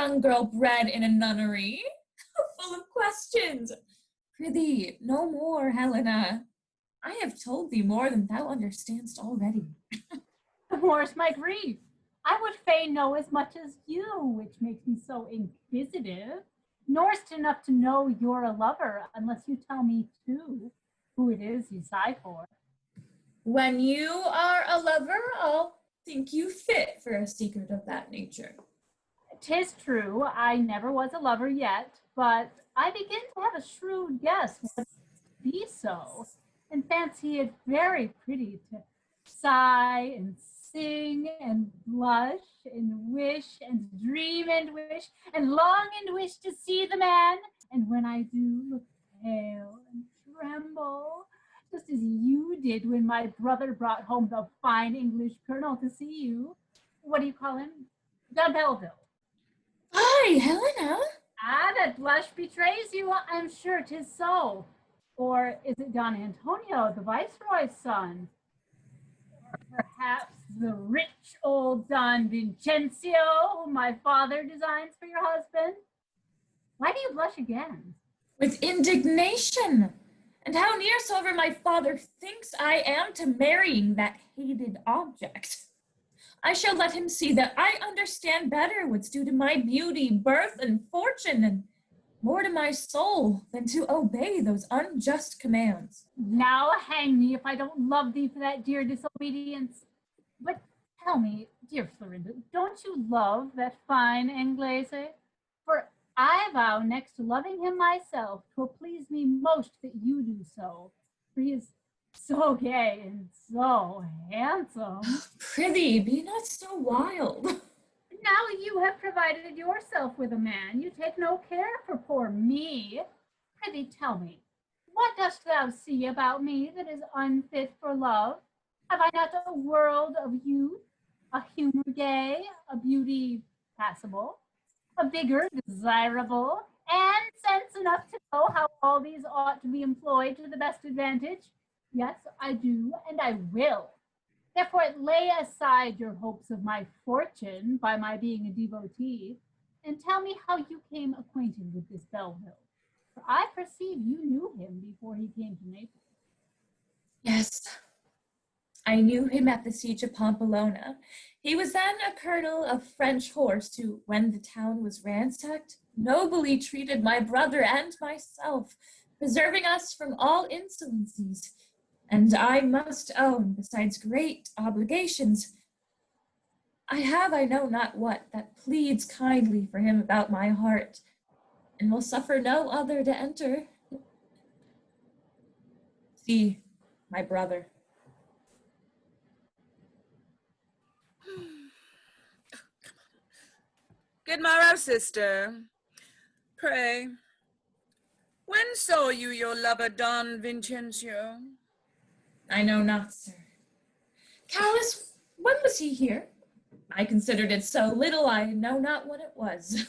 young girl bred in a nunnery, full of questions. Prithee, no more, Helena. I have told thee more than thou understandst already. The more's my grief. I would fain know as much as you, which makes me so inquisitive. Nor'st enough to know you're a lover, unless you tell me, too, who it is you sigh for. When you are a lover, I'll think you fit for a secret of that nature. 'Tis true, I never was a lover yet, but I begin to have a shrewd guess what it be so, and fancy it very pretty to sigh and sing and blush and wish and dream and wish and long and wish to see the man, and when I do, look pale and tremble, just as you did when my brother brought home the fine English colonel to see you. What do you call him? De Belville. Aye, Helena. Ah, that blush betrays you. I'm sure 'tis so. Or is it Don Antonio, the viceroy's son? Or perhaps the rich old Don Vincencio, whom my father designs for your husband? Why do you blush again? With indignation. And how near soever my father thinks I am to marrying that hated object, I shall let him see that I understand better what's due to my beauty, birth, and fortune, and more to my soul than to obey those unjust commands. Now hang me if I don't love thee for that dear disobedience. But tell me, dear Florinda, don't you love that fine Inglese? For I vow next to loving him myself, 'twill please me most that you do so, for he is so gay and so handsome. Prithee, be not so wild. Now you have provided yourself with a man, you take no care for poor me. Prithee tell me, what dost thou see about me that is unfit for love? Have I not a world of youth, a humor gay, a beauty passable, a vigor desirable, and sense enough to know how all these ought to be employed to the best advantage? Yes, I do, and I will. Therefore, lay aside your hopes of my fortune by my being a devotee, and tell me how you came acquainted with this Belville. For I perceive you knew him before he came to Naples. Yes, I knew him at the siege of Pamplona. He was then a colonel of French horse who, when the town was ransacked, nobly treated my brother and myself, preserving us from all insolencies. And I must own, besides great obligations, I have I know not what that pleads kindly for him about my heart, and will suffer no other to enter. See, my brother. Good morrow, sister. Pray, when saw you your lover, Don Vincencio? I know not, sir. Callus, when was he here? I considered it so little I know not what it was.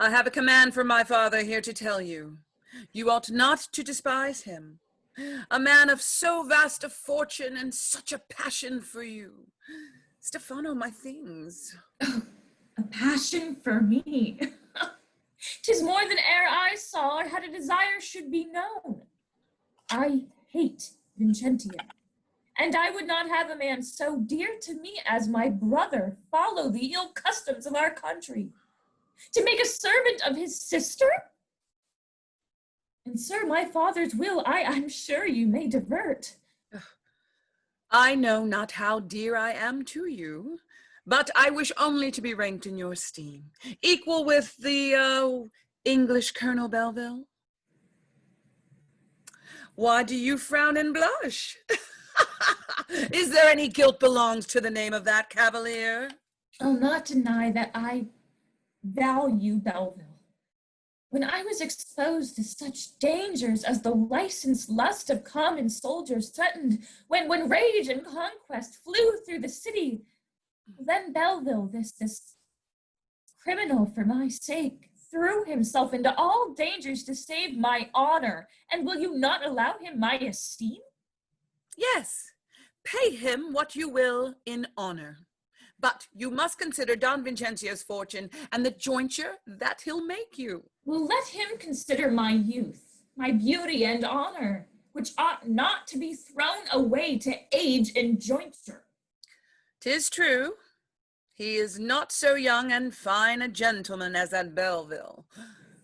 I have a command from my father here to tell you. You ought not to despise him. A man of so vast a fortune and such a passion for you. Stefano, my things. Oh, a passion for me. 'Tis more than e'er I saw or had a desire should be known. I hate Vincentia, and I would not have a man so dear to me as my brother follow the ill customs of our country, to make a servant of his sister. And sir, my father's will I'm sure you may divert. I know not how dear I am to you, but I wish only to be ranked in your esteem, equal with the English Colonel Belville. Why do you frown and blush? Is there any guilt belongs to the name of that cavalier? I'll not deny that I value Belville. When I was exposed to such dangers as the licensed lust of common soldiers threatened, when rage and conquest flew through the city, then Belville, this criminal for my sake, threw himself into all dangers to save my honor, and will you not allow him my esteem? Yes, pay him what you will in honor, But you must consider Don Vincenzio's fortune and the jointure that he'll make you. Well, let him consider my youth, my beauty and honor, which ought not to be thrown away to age and jointure. 'Tis true. He is not so young and fine a gentleman as at Belville.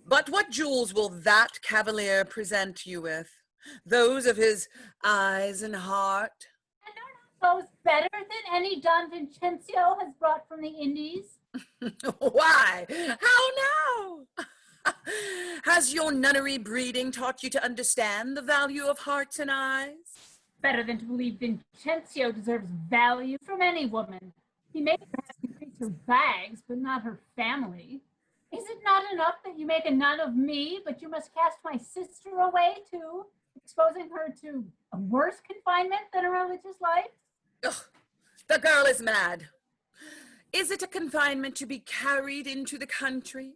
But what jewels will that cavalier present you with? Those of his eyes and heart? And are not those better than any Don Vincenzio has brought from the Indies? Why? How now? Has your nunnery breeding taught you to understand the value of hearts and eyes? Better than to believe Vincenzio deserves value from any woman. He may perhaps increase her bags, but not her family. Is it not enough that you make a nun of me, but you must cast my sister away too, exposing her to a worse confinement than a religious life? Ugh, the girl is mad. Is it a confinement to be carried into the country,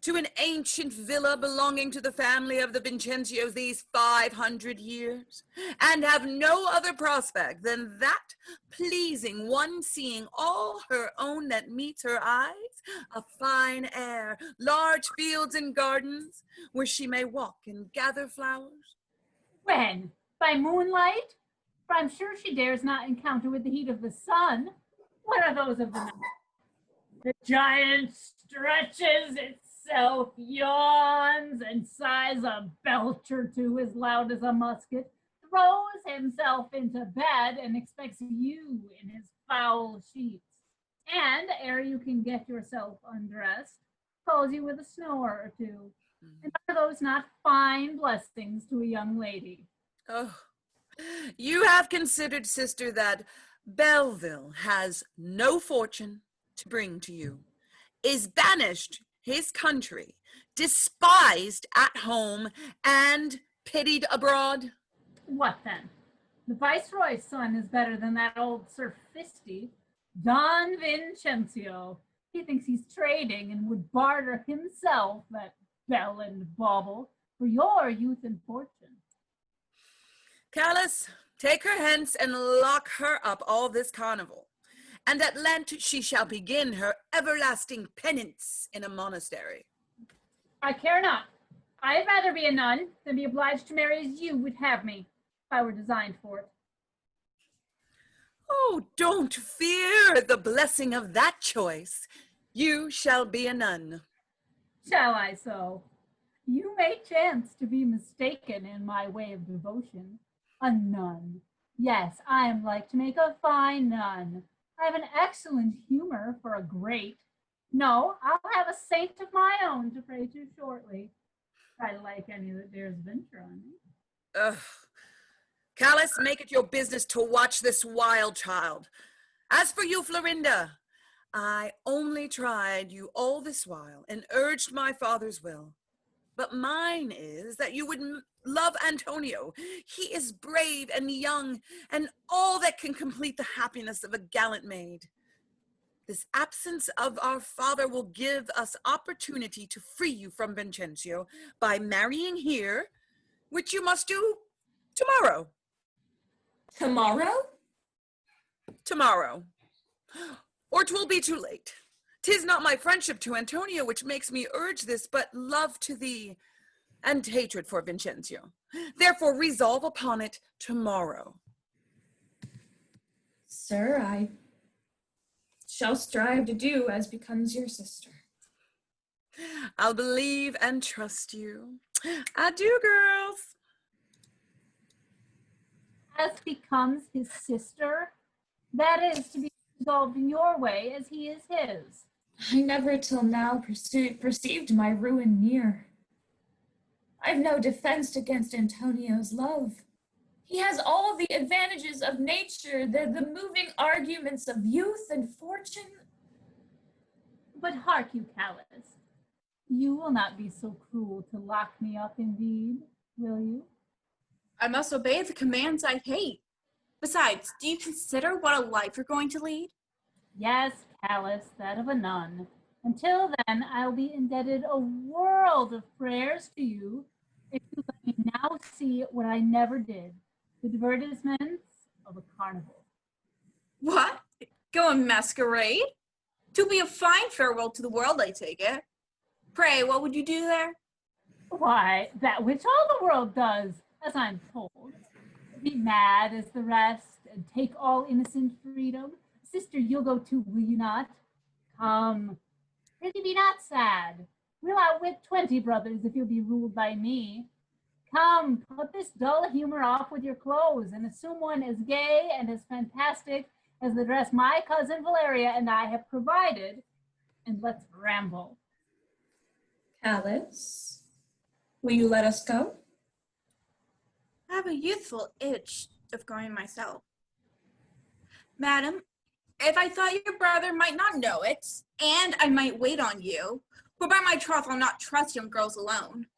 to an ancient villa belonging to the family of the Vincenzios these 500 years, and have no other prospect than that pleasing one seeing all her own that meets her eyes, a fine air, large fields and gardens, where she may walk and gather flowers? When? By moonlight? For I'm sure she dares not encounter with the heat of the sun. What are those of the night? The giant stretches itself, yawns, and sighs a belch or two as loud as a musket, throws himself into bed and expects you in his foul sheets. And ere you can get yourself undressed, calls you with a snore or two. And are those not fine blessings to a young lady? Oh, you have considered, sister, that Belville has no fortune to bring to you, is banished his country, despised at home, and pitied abroad? What then? The viceroy's son is better than that old Sir Fisty, Don Vincenzio. He thinks he's trading and would barter himself, that bell and bauble, for your youth and fortune. Callis, take her hence and lock her up all this carnival, and at Lent she shall begin her everlasting penance in a monastery. I care not. I'd rather be a nun than be obliged to marry as you would have me, if I were designed for it. Oh, don't fear the blessing of that choice. You shall be a nun. Shall I so? You may chance to be mistaken in my way of devotion. A nun. Yes, I am like to make a fine nun. I have an excellent humor for a great. No, I'll have a saint of my own to pray to shortly. I like any that dares venture on me. Ugh. Callis, make it your business to watch this wild child. As for you, Florinda, I only tried you all this while and urged my father's will. But mine is that you would love Antonio. He is brave and young, and all that can complete the happiness of a gallant maid. This absence of our father will give us opportunity to free you from Vincenzio by marrying here, which you must do tomorrow. Tomorrow? Tomorrow. Or 'twill be too late. 'Tis not my friendship to Antonio which makes me urge this, but love to thee and hatred for Vincenzio. Therefore resolve upon it tomorrow. Sir, I shall strive to do as becomes your sister. I'll believe and trust you. Adieu, girls. As becomes his sister, that is to be resolved in your way as he is his. I never till now perceived my ruin near. I've no defense against Antonio's love. He has all the advantages of nature, the moving arguments of youth and fortune. But hark you, Callis, you will not be so cruel to lock me up indeed, will you? I must obey the commands I hate. Besides, do you consider what a life you're going to lead? Yes, Callis, that of a nun. Until then, I'll be indebted a world of prayers to you if you let me now see what I never did, the divertissements of a carnival. What? Go and masquerade? 'Twill be a fine farewell to the world, I take it. Pray, what would you do there? Why, that which all the world does, as I'm told. Be mad as the rest, and take all innocent freedom. Sister, you'll go too, will you not? Come, prithee be not sad. We'll outwit 20 brothers if you'll be ruled by me. Come, put this dull humor off with your clothes and assume one as gay and as fantastic as the dress my cousin Valeria and I have provided, and let's ramble. Alice, will you let us go? I have a youthful itch of going myself. Madam, if I thought your brother might not know it, and I might wait on you, for by my troth I'll not trust young girls alone.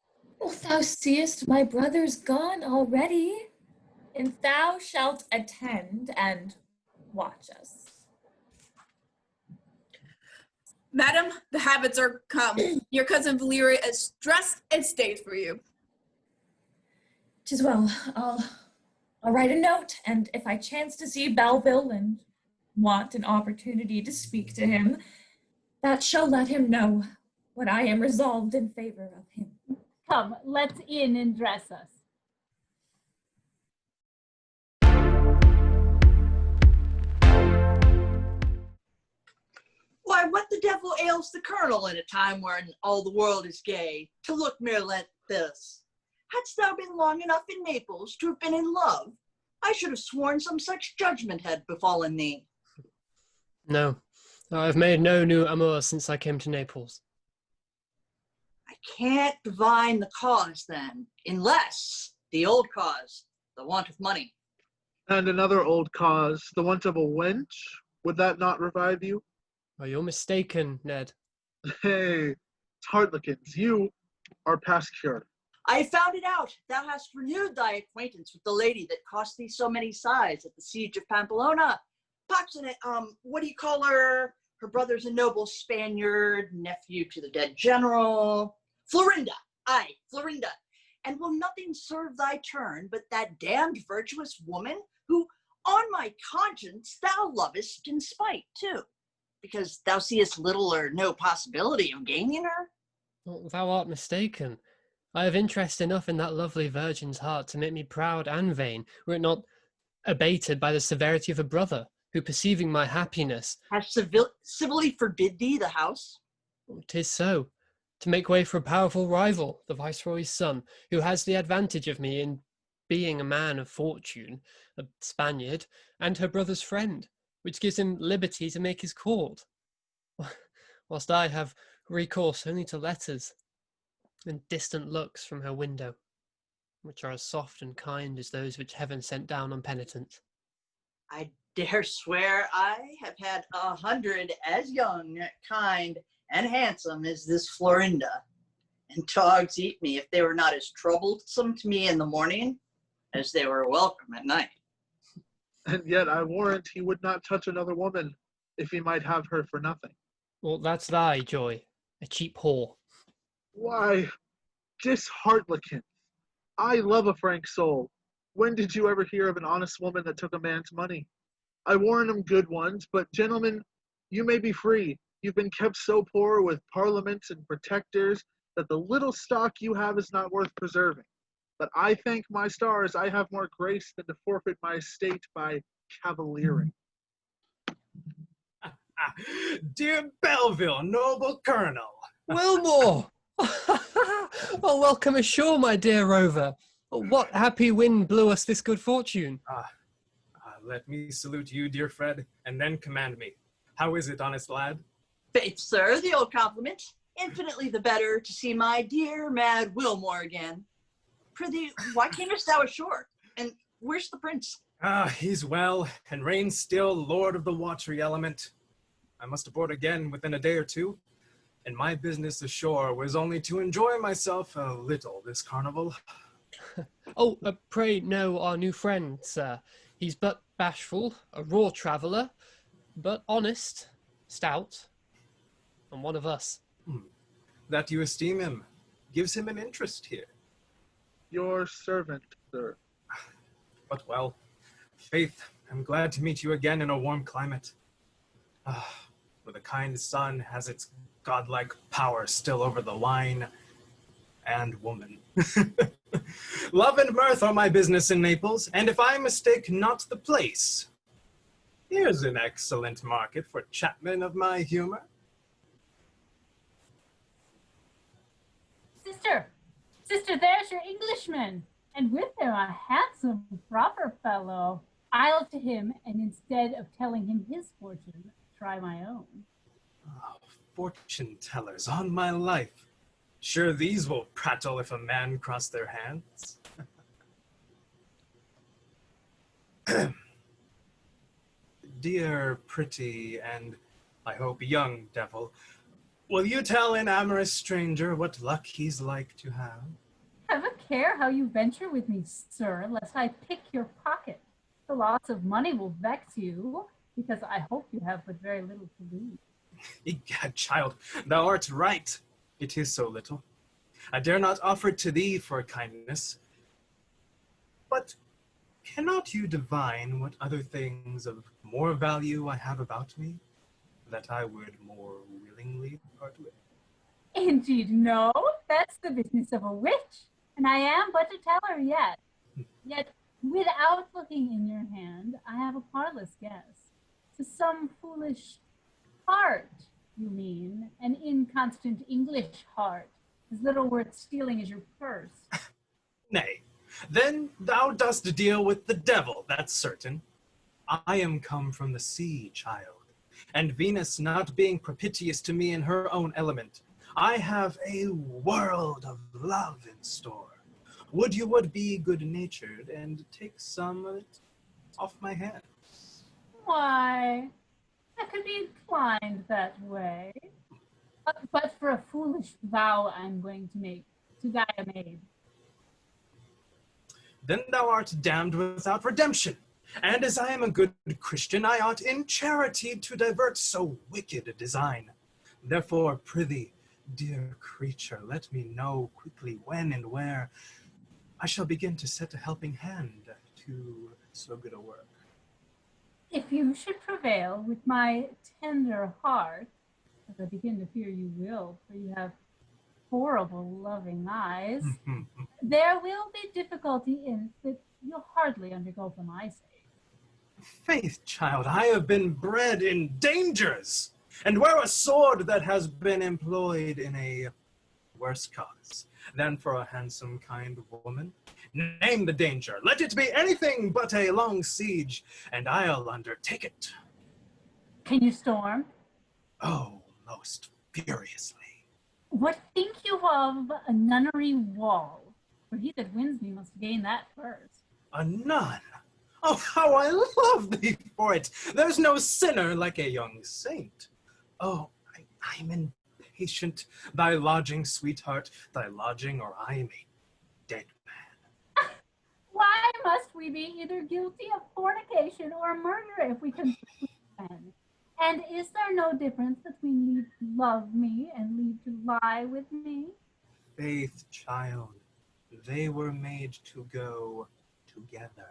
Oh, thou seest my brother's gone already, and thou shalt attend and watch us. Madam, the habits are come. Your cousin Valeria is dressed and stays for you. 'Tis well, I'll write a note, and if I chance to see Belville and want an opportunity to speak to him, that shall let him know what I am resolved in favor of him. Come, let's in and dress us. Why, what the devil ails the colonel in a time when all the world is gay, to look mere like this? Hadst thou been long enough in Naples to have been in love, I should have sworn some such judgment had befallen thee. No, I have made no new amours since I came to Naples. I can't divine the cause then, unless the old cause, the want of money. And another old cause, the want of a wench? Would that not revive you? Oh, you're mistaken, Ned. Hey, harlequins, you are past cure. I found it out. Thou hast renewed thy acquaintance with the lady that cost thee so many sighs at the siege of Pamplona. Pox in it, what do you call her? Her brother's a noble Spaniard, nephew to the dead general. Florinda, aye, Florinda. And will nothing serve thy turn but that damned virtuous woman who, on my conscience, thou lovest in spite too, because thou seest little or no possibility of gaining her? Oh, thou art mistaken. I have interest enough in that lovely virgin's heart to make me proud and vain, were it not abated by the severity of a brother, who, perceiving my happiness, Has civilly forbid thee the house? 'Tis so, to make way for a powerful rival, the viceroy's son, who has the advantage of me in being a man of fortune, a Spaniard, and her brother's friend, which gives him liberty to make his court, whilst I have recourse only to letters and distant looks from her window, which are as soft and kind as those which heaven sent down on penitents. I dare swear I have had 100 as young, kind, and handsome as this Florinda, and dogs eat me if they were not as troublesome to me in the morning as they were welcome at night. And yet I warrant he would not touch another woman, if he might have her for nothing. Well, that's thy joy, a cheap whore. Why, disheartlikins, I love a frank soul. When did you ever hear of an honest woman that took a man's money? I warn 'em good ones, but gentlemen, you may be free. You've been kept so poor with parliaments and protectors that the little stock you have is not worth preserving. But I thank my stars I have more grace than to forfeit my estate by cavaliering. Dear Belville, noble colonel. Willmore! Oh, welcome ashore, my dear Rover. What happy wind blew us this good fortune? Let me salute you, dear Fred, and then command me. How is it, honest lad? Faith, sir, the old compliment. Infinitely the better to see my dear mad Willmore again. Prithee, why camest thou ashore? And where's the prince? He's well, and reigns still lord of the watery element. I must aboard again within a day or two, and my business ashore was only to enjoy myself a little this carnival. Oh, pray know our new friend, sir. He's but bashful, a raw traveller, but honest, stout, and one of us. That you esteem him gives him an interest here. Your servant, sir. But well, faith, I'm glad to meet you again in a warm climate. where the kind sun has its godlike power still over the wine and woman. Love and mirth are my business in Naples, and if I mistake not the place, here's an excellent market for chapmen of my humor. Sister, there's your Englishman, and with him a handsome, proper fellow. I'll to him, and instead of telling him his fortune, try my own. Oh, fortune tellers, on my life. Sure these will prattle if a man cross their hands. Dear, pretty, and I hope young devil, will you tell an amorous stranger what luck he's like to have? Have a care how you venture with me, sir, lest I pick your pocket. The loss of money will vex you, because I hope you have but very little to lose. Egad, child, thou art right. It is so little. I dare not offer it to thee for kindness. But cannot you divine what other things of more value I have about me, that I would more willingly part with? Indeed, no. That's the business of a witch, and I am but a teller yet. Yet, without looking in your hand, I have a parlous guess. To some foolish heart, you mean, an inconstant English heart, as little worth stealing as your purse. Nay, then thou dost deal with the devil, that's certain. I am come from the sea, child, and Venus not being propitious to me in her own element, I have a world of love in store. Would you would be good-natured and take some of it off my hands? Why, I could be inclined that way. But for a foolish vow I'm going to make to die a maid. Then thou art damned without redemption. And as I am a good Christian, I ought in charity to divert so wicked a design. Therefore, prithee, dear creature, let me know quickly when and where I shall begin to set a helping hand to so good a work. If you should prevail with my tender heart, as I begin to fear you will, for you have horrible loving eyes, there will be difficulty in that you'll hardly undergo for my sake. Faith, child, I have been bred in dangers, and wear a sword that has been employed in a worse cause than for a handsome, kind woman. Name the danger. Let it be anything but a long siege, and I'll undertake it. Can you storm? Oh, most furiously. What think you of a nunnery wall? For he that wins me must gain that first. A nun? Oh, how I love thee for it! There's no sinner like a young saint. Oh, I'm impatient. Thy lodging, sweetheart, thy lodging, or I am a dead man. Why must we be either guilty of fornication or murder if we can men? And is there no difference between leave to love me and leave to lie with me? Faith, child, they were made to go together.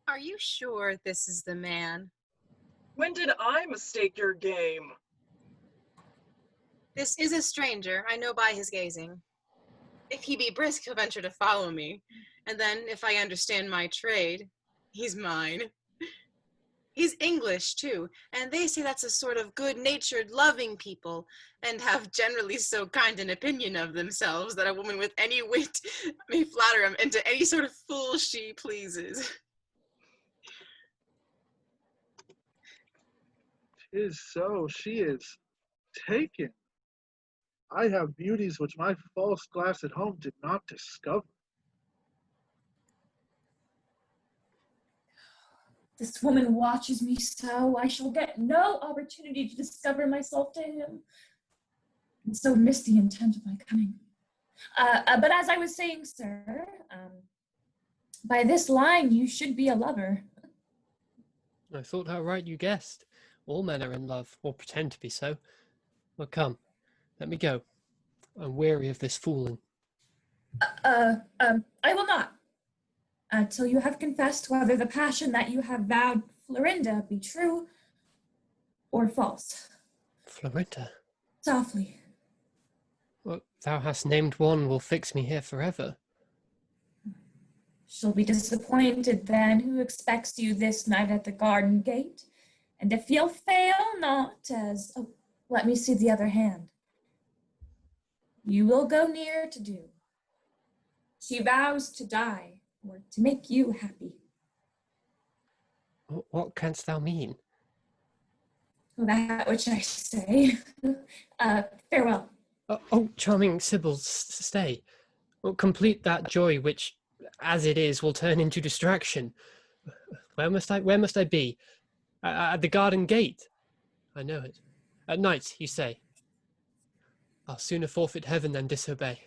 Are you sure this is the man? When did I mistake your game? This is a stranger, I know by his gazing. If he be brisk, he'll venture to follow me, and then, if I understand my trade, he's mine. He's English, too, and they say that's a sort of good-natured, loving people, and have generally so kind an opinion of themselves that a woman with any wit may flatter him into any sort of fool she pleases. 'Tis so, she is taken. I have beauties which my false glass at home did not discover. This woman watches me so, I shall get no opportunity to discover myself to him. And so miss the intent of my coming. But as I was saying, sir, by this line you should be a lover. I thought how right you guessed. All men are in love, or pretend to be so. Well, come, let me go. I'm weary of this fooling. I will not. till you have confessed whether the passion that you have vowed Florinda be true or false. Florinda? Softly. What thou hast named one will fix me here forever. She'll be disappointed then who expects you this night at the garden gate. And if you'll fail not as, oh, let me see the other hand. You will go near to do. She vows to die or to make you happy. What canst thou mean? That which I say. Farewell. Oh, charming Sybil, stay. Well, complete that joy which, as it is, will turn into distraction. Where must I be? At the garden gate. I know it. At night, you say. I'll sooner forfeit heaven than disobey.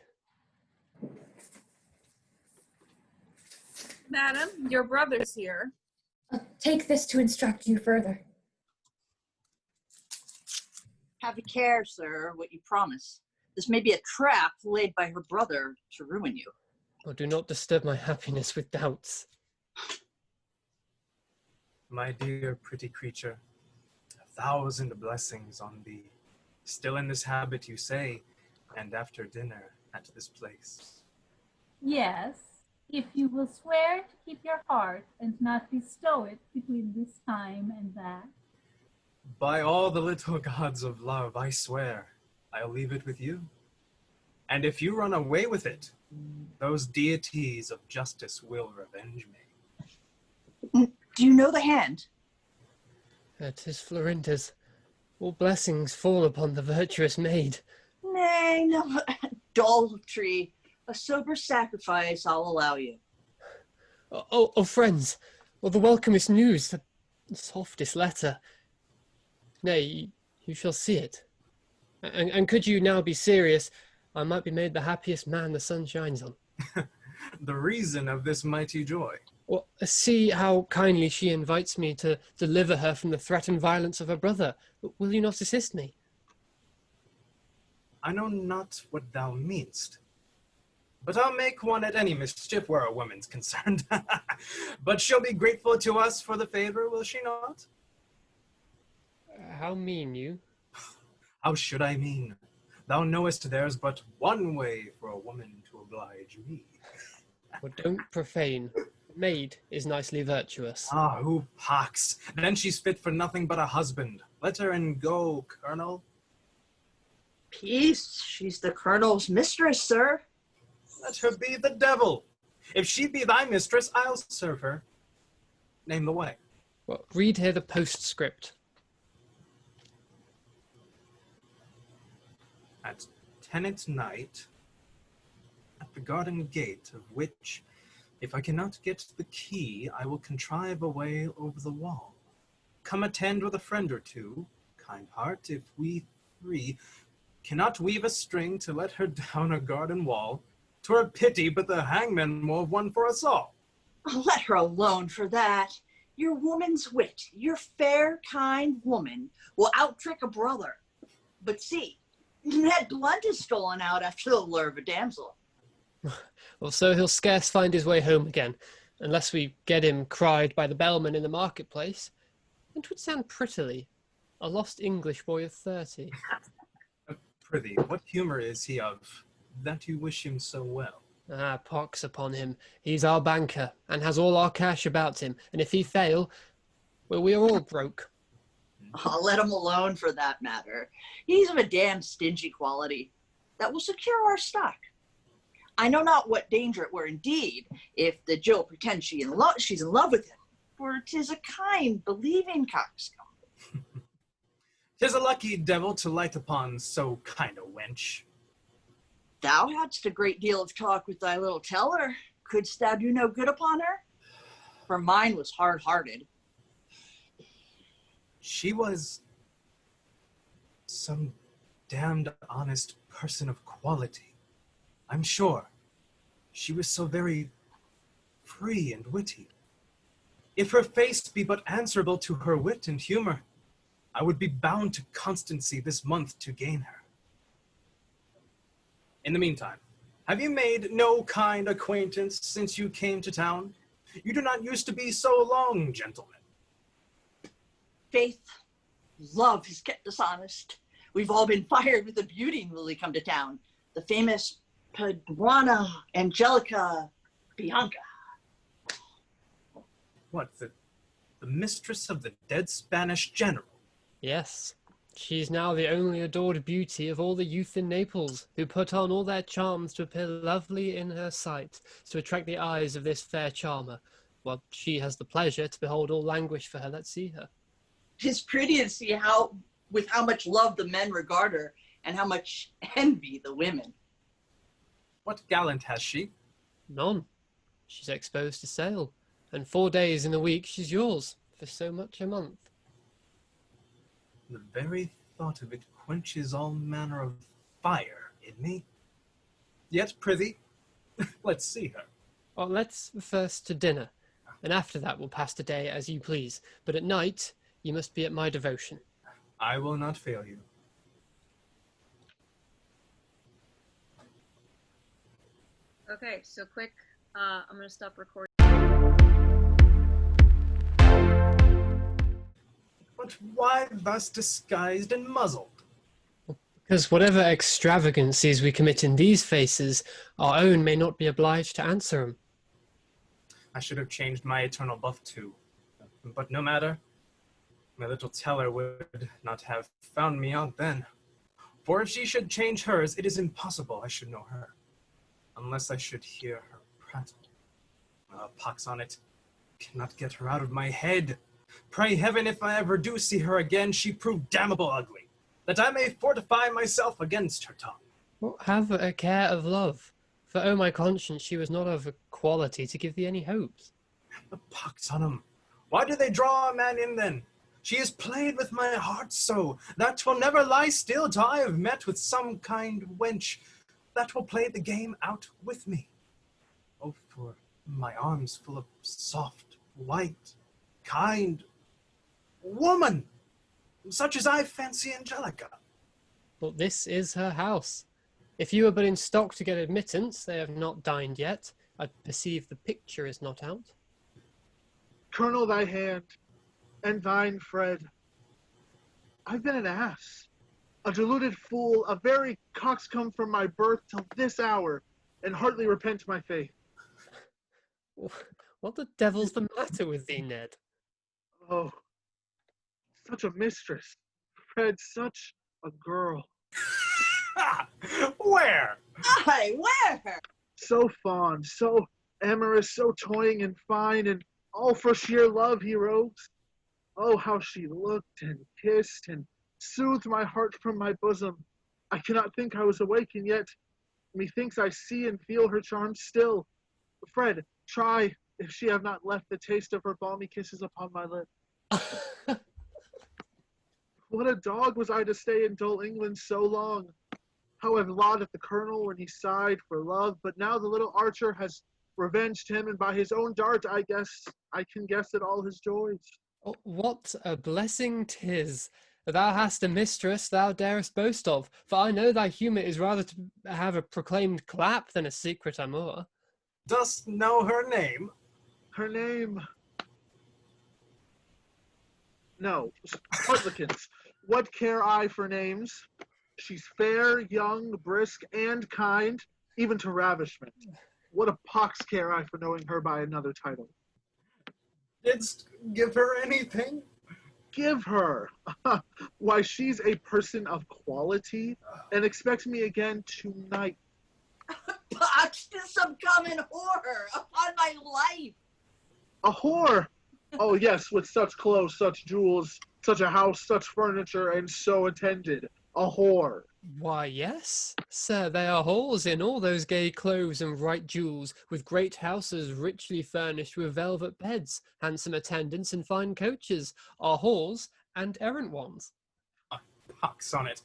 Madam, your brother's here. Take this to instruct you further. Have a care, sir, what you promise. This may be a trap laid by her brother to ruin you. Oh, do not disturb my happiness with doubts. My dear pretty creature, 1,000 blessings on thee. Still in this habit, you say, and after dinner at this place. Yes, if you will swear to keep your heart and not bestow it between this time and that. By all the little gods of love, I swear, I'll leave it with you. And if you run away with it, those deities of justice will revenge me. Do you know the hand? 'Tis Florinda's. All blessings fall upon the virtuous maid. Nay, no, adultery. A sober sacrifice I'll allow you. Oh, friends, well, the welcomest news, the softest letter. Nay, you shall see it. And could you now be serious, I might be made the happiest man the sun shines on. The reason of this mighty joy. Well, see how kindly she invites me to deliver her from the threatened violence of her brother. Will you not assist me? I know not what thou meanst, but I'll make one at any mischief where a woman's concerned. But she'll be grateful to us for the favor, will she not? How mean you? How should I mean? Thou knowest there's but one way for a woman to oblige me. Well, don't profane. Maid is nicely virtuous. Ah, who pox? Then she's fit for nothing but a husband. Let her and go, Colonel. Peace, she's the colonel's mistress, sir. Let her be the devil. If she be thy mistress, I'll serve her. Name the way. Well, read here the postscript. At 10 at night, at the garden gate, of which, if I cannot get the key, I will contrive a way over the wall. Come attend with a friend or two, kind heart, if we three cannot weave a string to let her down a garden wall. 'Twere a pity, but the hangman will have one for us all. Let her alone for that. Your woman's wit, your fair, kind woman, will out-trick a brother. But see, Ned Blunt is stolen out after the lure of a damsel. Well, so he'll scarce find his way home again, unless we get him cried by the bellman in the marketplace. And 'twould sound prettily. A lost English boy of 30. Prithee, what humour is he of, that you wish him so well? Ah, pox upon him. He's our banker, and has all our cash about him, and if he fail, well, we are all broke. I'll let him alone for that matter. He's of a damn stingy quality that will secure our stock. I know not what danger it were indeed, if the Jill pretends she's in love with him, for 'tis a kind, believing coxcomb. 'Tis a lucky devil to light upon so kind a wench. Thou hadst a great deal of talk with thy little teller. Couldst thou do no good upon her? For mine was hard-hearted. She was some damned honest person of quality. I'm sure. She was so very free and witty. If her face be but answerable to her wit and humour, I would be bound to constancy this month to gain her. In the meantime, have you made no kind acquaintance since you came to town? You do not used to be so long, gentlemen. Faith, love has kept us honest. We've all been fired with the beauty newly come to town. The famous Pedro, Angellica, Bianca. What, the mistress of the dead Spanish general? Yes, she's now the only adored beauty of all the youth in Naples, who put on all their charms to appear lovely in her sight, to attract the eyes of this fair charmer, while she has the pleasure to behold all languish for her that see her. 'Tis pretty to see with how much love the men regard her, and how much envy the women. What gallant has she? None. She's exposed to sail, and 4 days in the week she's yours, for so much a month. The very thought of it quenches all manner of fire in me. Yet, prithee, let's see her. Well, let's first to dinner, and after that we'll pass the day as you please. But at night, you must be at my devotion. I will not fail you. Okay, so quick, I'm gonna stop recording. But why thus disguised and muzzled? Because whatever extravagancies we commit in these faces, our own may not be obliged to answer them. I should have changed my eternal buff too. But no matter. My little teller would not have found me out then. For if she should change hers, it is impossible I should know her. Unless I should hear her prattle. Pox on it. Cannot get her out of my head. Pray heaven if I ever do see her again, she prove damnable ugly, that I may fortify myself against her tongue. Well, have a care of love, for oh my conscience, she was not of a quality to give thee any hopes. The pox on 'em. Why do they draw a man in then? She has played with my heart so, that 'twill never lie still till I have met with some kind wench that will play the game out with me. Oh, for my arms full of soft, white, kind woman, such as I fancy Angellica. But this is her house. If you are but in stock to get admittance, they have not dined yet. I perceive the picture is not out. Colonel, thy hand, and thine, Fred. I've been an ass, a deluded fool, a very coxcomb from my birth till this hour, and heartily repent my faith. What the devil's the matter with thee, Ned? Oh, such a mistress. Fred, such a girl. Where? Aye, where? So fond, so amorous, so toying and fine, and all for sheer love he roves. Oh, how she looked and kissed and soothed my heart from my bosom. I cannot think I was awake, and yet methinks I see and feel her charms still. Fred, try if she have not left the taste of her balmy kisses upon my lip. What a dog was I to stay in dull England so long. How I've lauded the colonel when he sighed for love, but now the little archer has revenged him, and by his own dart I can guess at all his joys. Oh, what a blessing 'tis! Thou hast a mistress thou darest boast of, for I know thy humour is rather to have a proclaimed clap than a secret amour. Dost know her name? Her name... No, Hartlikins. What care I for names? She's fair, young, brisk, and kind, even to ravishment. What a pox care I for knowing her by another title. Didst give her anything? Give her? Why, she's a person of quality, and expects me again tonight. Pox to some common horror upon my life. A whore? Oh yes, with such clothes, such jewels, such a house, such furniture, and so attended. A whore. Why, yes, sir, they are whores in all those gay clothes and bright jewels, with great houses richly furnished with velvet beds, handsome attendants, and fine coaches, are whores and errant ones. Pox on it.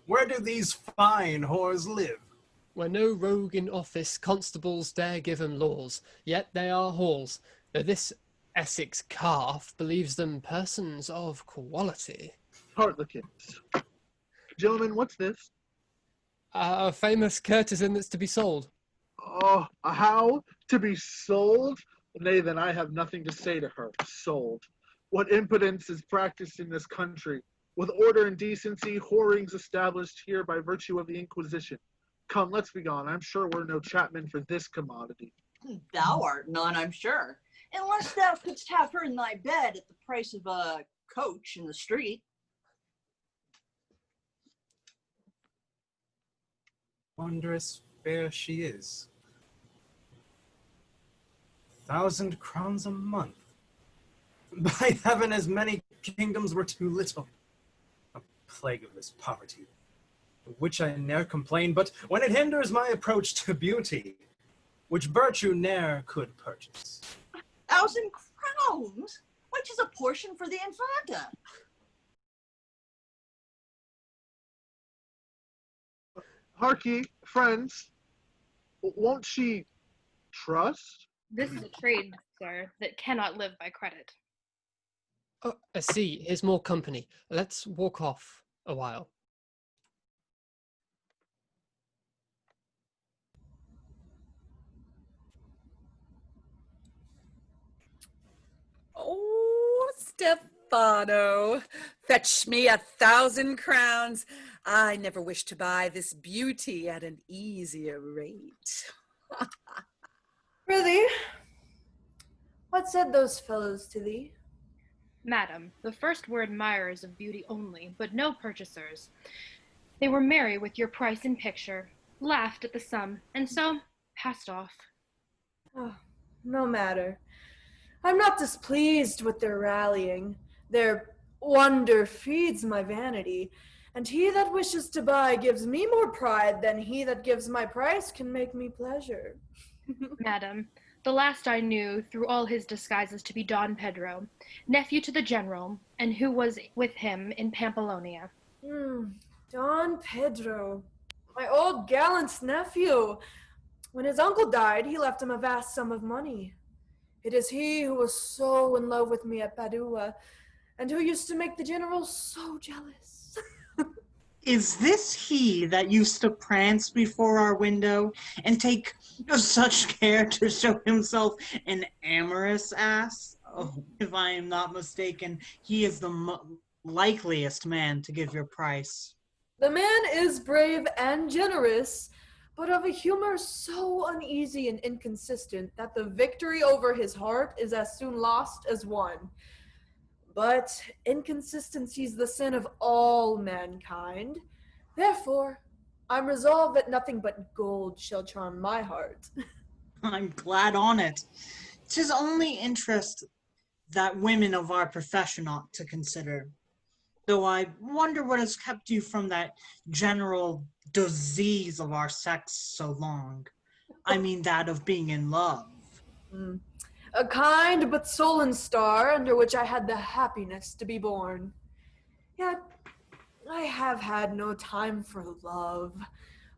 Where do these fine whores live? Where no rogue in office constables dare give 'em laws, yet they are whores, though this Essex calf believes them persons of quality. Hartlikins. Gentlemen, what's this? A famous courtesan that's to be sold. Oh, how? To be sold? Nay, then I have nothing to say to her. Sold. What impudence is practiced in this country, with order and decency, whorings established here by virtue of the Inquisition. Come, let's be gone. I'm sure we're no chapmen for this commodity. Thou art none, I'm sure. Unless thou couldst have her in thy bed at the price of a coach in the street. Wondrous fair she is. 1,000 crowns a month. By heaven, as many kingdoms were too little. A plague of this poverty, of which I ne'er complain, but when it hinders my approach to beauty, which virtue ne'er could purchase. 1,000 crowns? Which is a portion for the Infanta. Hark ye, friends, won't she trust? This is a trade, sir, that cannot live by credit. Oh, I see. Here's more company. Let's walk off a while. Oh, Stefano, fetch me 1,000 crowns. I never wish to buy this beauty at an easier rate. Prithee, what said those fellows to thee? Madam, the first were admirers of beauty only, but no purchasers. They were merry with your price and picture, laughed at the sum, and so passed off. Oh, no matter. I'm not displeased with their rallying. Their wonder feeds my vanity, and he that wishes to buy gives me more pride than he that gives my price can make me pleasure. Madam, the last I knew through all his disguises to be Don Pedro, nephew to the general, and who was with him in Pamplona. Don Pedro, my old gallant's nephew. When his uncle died, he left him a vast sum of money. It is he who was so in love with me at Padua, and who used to make the general so jealous. Is this he that used to prance before our window and take such care to show himself an amorous ass? Oh, if I am not mistaken, he is the likeliest man to give your price. The man is brave and generous, but of a humor so uneasy and inconsistent that the victory over his heart is as soon lost as won. But inconsistency's the sin of all mankind. Therefore, I'm resolved that nothing but gold shall charm my heart. I'm glad on it. 'Tis only interest that women of our profession ought to consider. Though I wonder what has kept you from that general disease of our sex so long. I mean that of being in love. A kind but sullen star under which I had the happiness to be born. Yet I have had no time for love.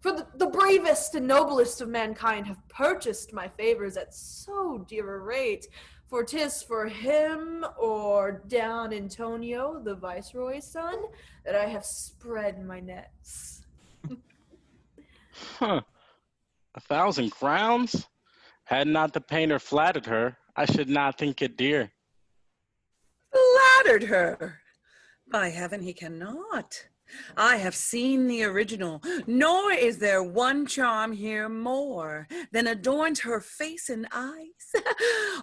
For the bravest and noblest of mankind have purchased my favors at so dear a rate, for 'tis for him or Don Antonio, the viceroy's son, that I have spread my nets. 1,000 crowns? Had not the painter flattered her, I should not think it dear. Flattered her? By heaven, he cannot. I have seen the original, nor is there one charm here more than adorns her face and eyes.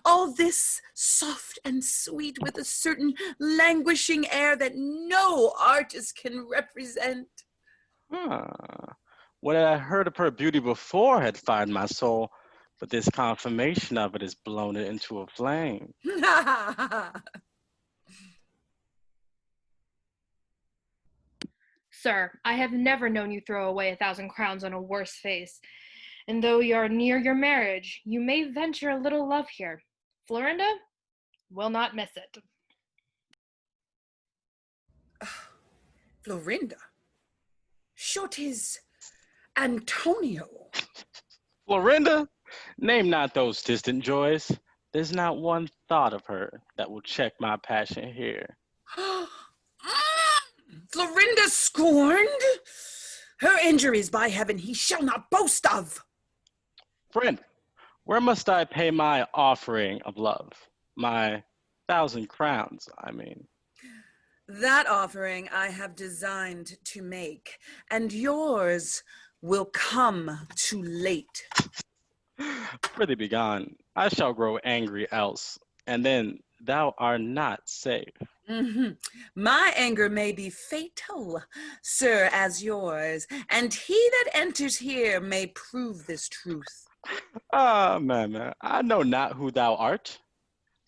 All this soft and sweet with a certain languishing air that no artist can represent. What I heard of her beauty before had fired my soul, but this confirmation of it has blown it into a flame. Sir, I have never known you throw away 1,000 crowns on a worse face. And though you are near your marriage, you may venture a little love here. Florinda will not miss it. Florinda? Sure 'tis Antonio. Florinda? Name not those distant joys. There's not one thought of her that will check my passion here. Florinda scorned? Her injuries, by heaven, he shall not boast of. Friend, Where must I pay my offering of love? My 1,000 crowns, I mean. That offering I have designed to make, and yours will come too late. Prithee be gone. I shall grow angry else, and then thou art not safe. My anger may be fatal, sir, as yours, and he that enters here may prove this truth. Ah, man, I know not who thou art,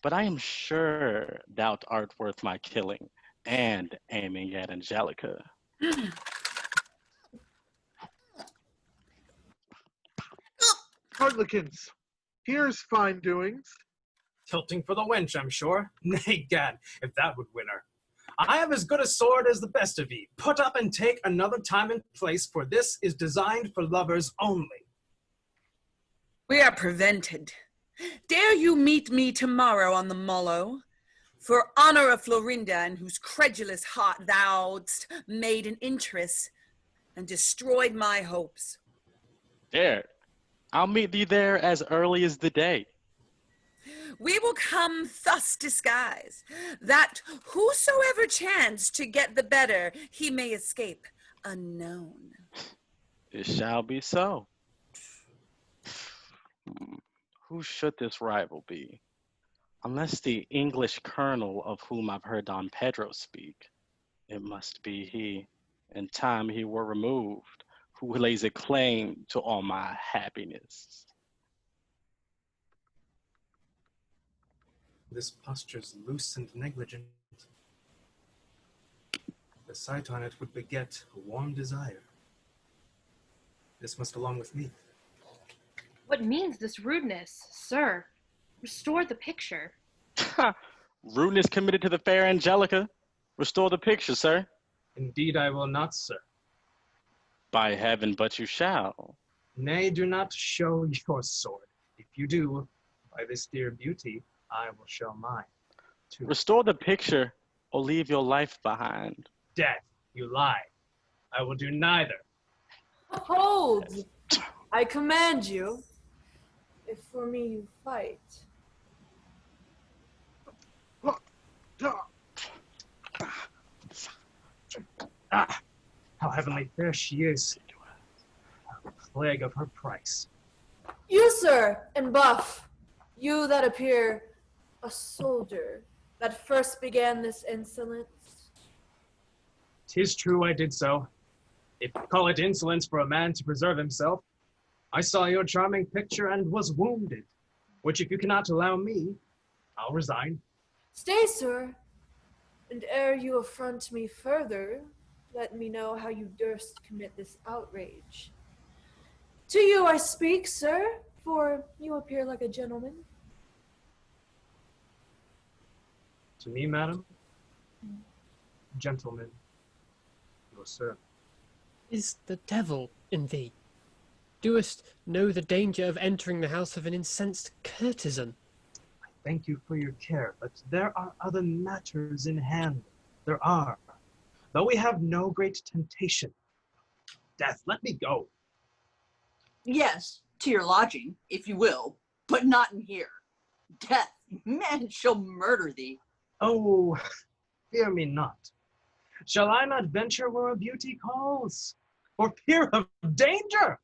but I am sure thou art worth my killing and aiming at Angellica. Harlequins, here's fine doings. Tilting for the wench, I'm sure. Nay, gad, if that would win her. I have as good a sword as the best of ye. Put up and take another time and place, for this is designed for lovers only. We are prevented. Dare you meet me tomorrow on the Molo? For honor of Florinda, in whose credulous heart thou'dst made an interest and destroyed my hopes. There, I'll meet thee there as early as the day. We will come thus disguised, that whosoever chance to get the better, he may escape unknown. It shall be so. Who should this rival be? Unless the English colonel of whom I've heard Don Pedro speak, it must be he, in time he were removed, who lays a claim to all my happiness. This posture's loose and negligent. The sight on it would beget a warm desire. This must along with me. What means this rudeness, sir? Restore the picture. Rudeness committed to the fair Angellica. Restore the picture, sir. Indeed I will not, sir. By heaven, but you shall. Nay, do not show your sword. If you do, by this dear beauty, I will show mine, too. Restore the picture, or leave your life behind. Death, you lie. I will do neither. Hold! I command you, if for me you fight. Ah, how heavenly fair she is. A plague of her price. You, sir, in buff, you that appear a soldier, that first began this insolence. 'Tis true I did so. If you call it insolence for a man to preserve himself, I saw your charming picture and was wounded, which if you cannot allow me, I'll resign. Stay, sir, and ere you affront me further, let me know how you durst commit this outrage. To you I speak, sir, for you appear like a gentleman. To me, madam, gentlemen, your servant. Is the devil in thee? Doest know the danger of entering the house of an incensed courtesan? I thank you for your care, but there are other matters in hand. There are. Though we have no great temptation. Death, let me go. Yes, to your lodging, if you will, but not in here. Death, man shall murder thee. Oh, fear me not. Shall I not venture where a beauty calls? For fear of danger?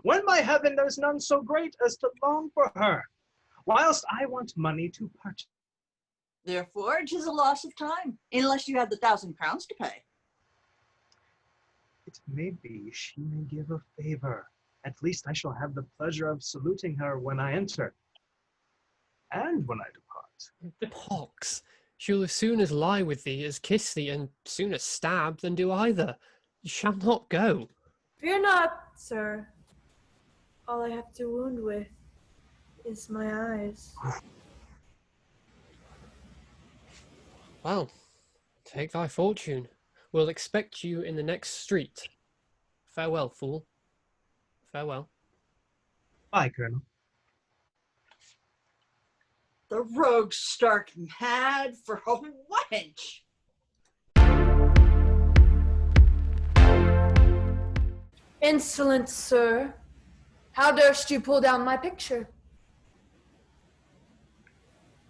When by heaven there's none so great as to long for her, whilst I want money to purchase. Therefore, 'tis a loss of time, unless you have the 1,000 crowns to pay. It may be she may give a favor. At least I shall have the pleasure of saluting her when I enter, and when I depart. The pox! She'll as soon as lie with thee as kiss thee, and sooner stab than do either. You shall not go. Fear not, sir. All I have to wound with is my eyes. Well, take thy fortune. We'll expect you in the next street. Farewell, fool. Farewell. Bye, Colonel. The rogue's stark mad for a wench. Insolent sir, how durst you pull down my picture?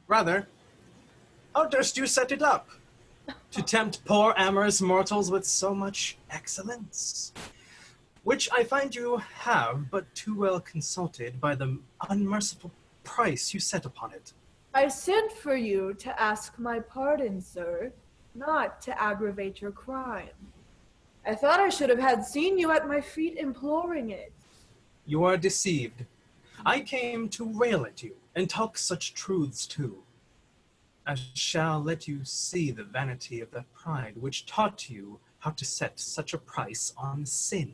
Rather, how durst you set it up? To tempt poor amorous mortals with so much excellence? Which I find you have but too well consulted by the unmerciful price you set upon it. I sent for you to ask my pardon, sir, not to aggravate your crime. I thought I should have had seen you at my feet imploring it. You are deceived. I came to rail at you, and talk such truths too. I shall let you see the vanity of that pride which taught you how to set such a price on sin.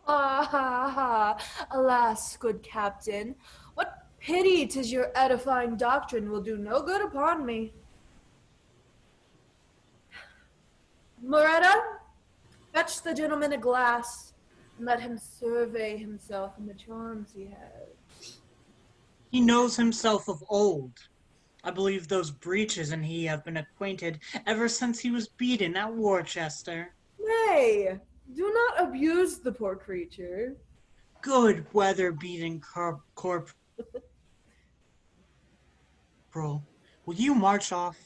Ah, ha, ha. Alas, good captain, what pity 'tis your edifying doctrine will do no good upon me. Moretta, fetch the gentleman a glass, and let him survey himself and the charms he has. He knows himself of old. I believe those breeches and he have been acquainted ever since he was beaten at Worcester. Nay, do not abuse the poor creature. Good weather-beaten corporal. Will you march off?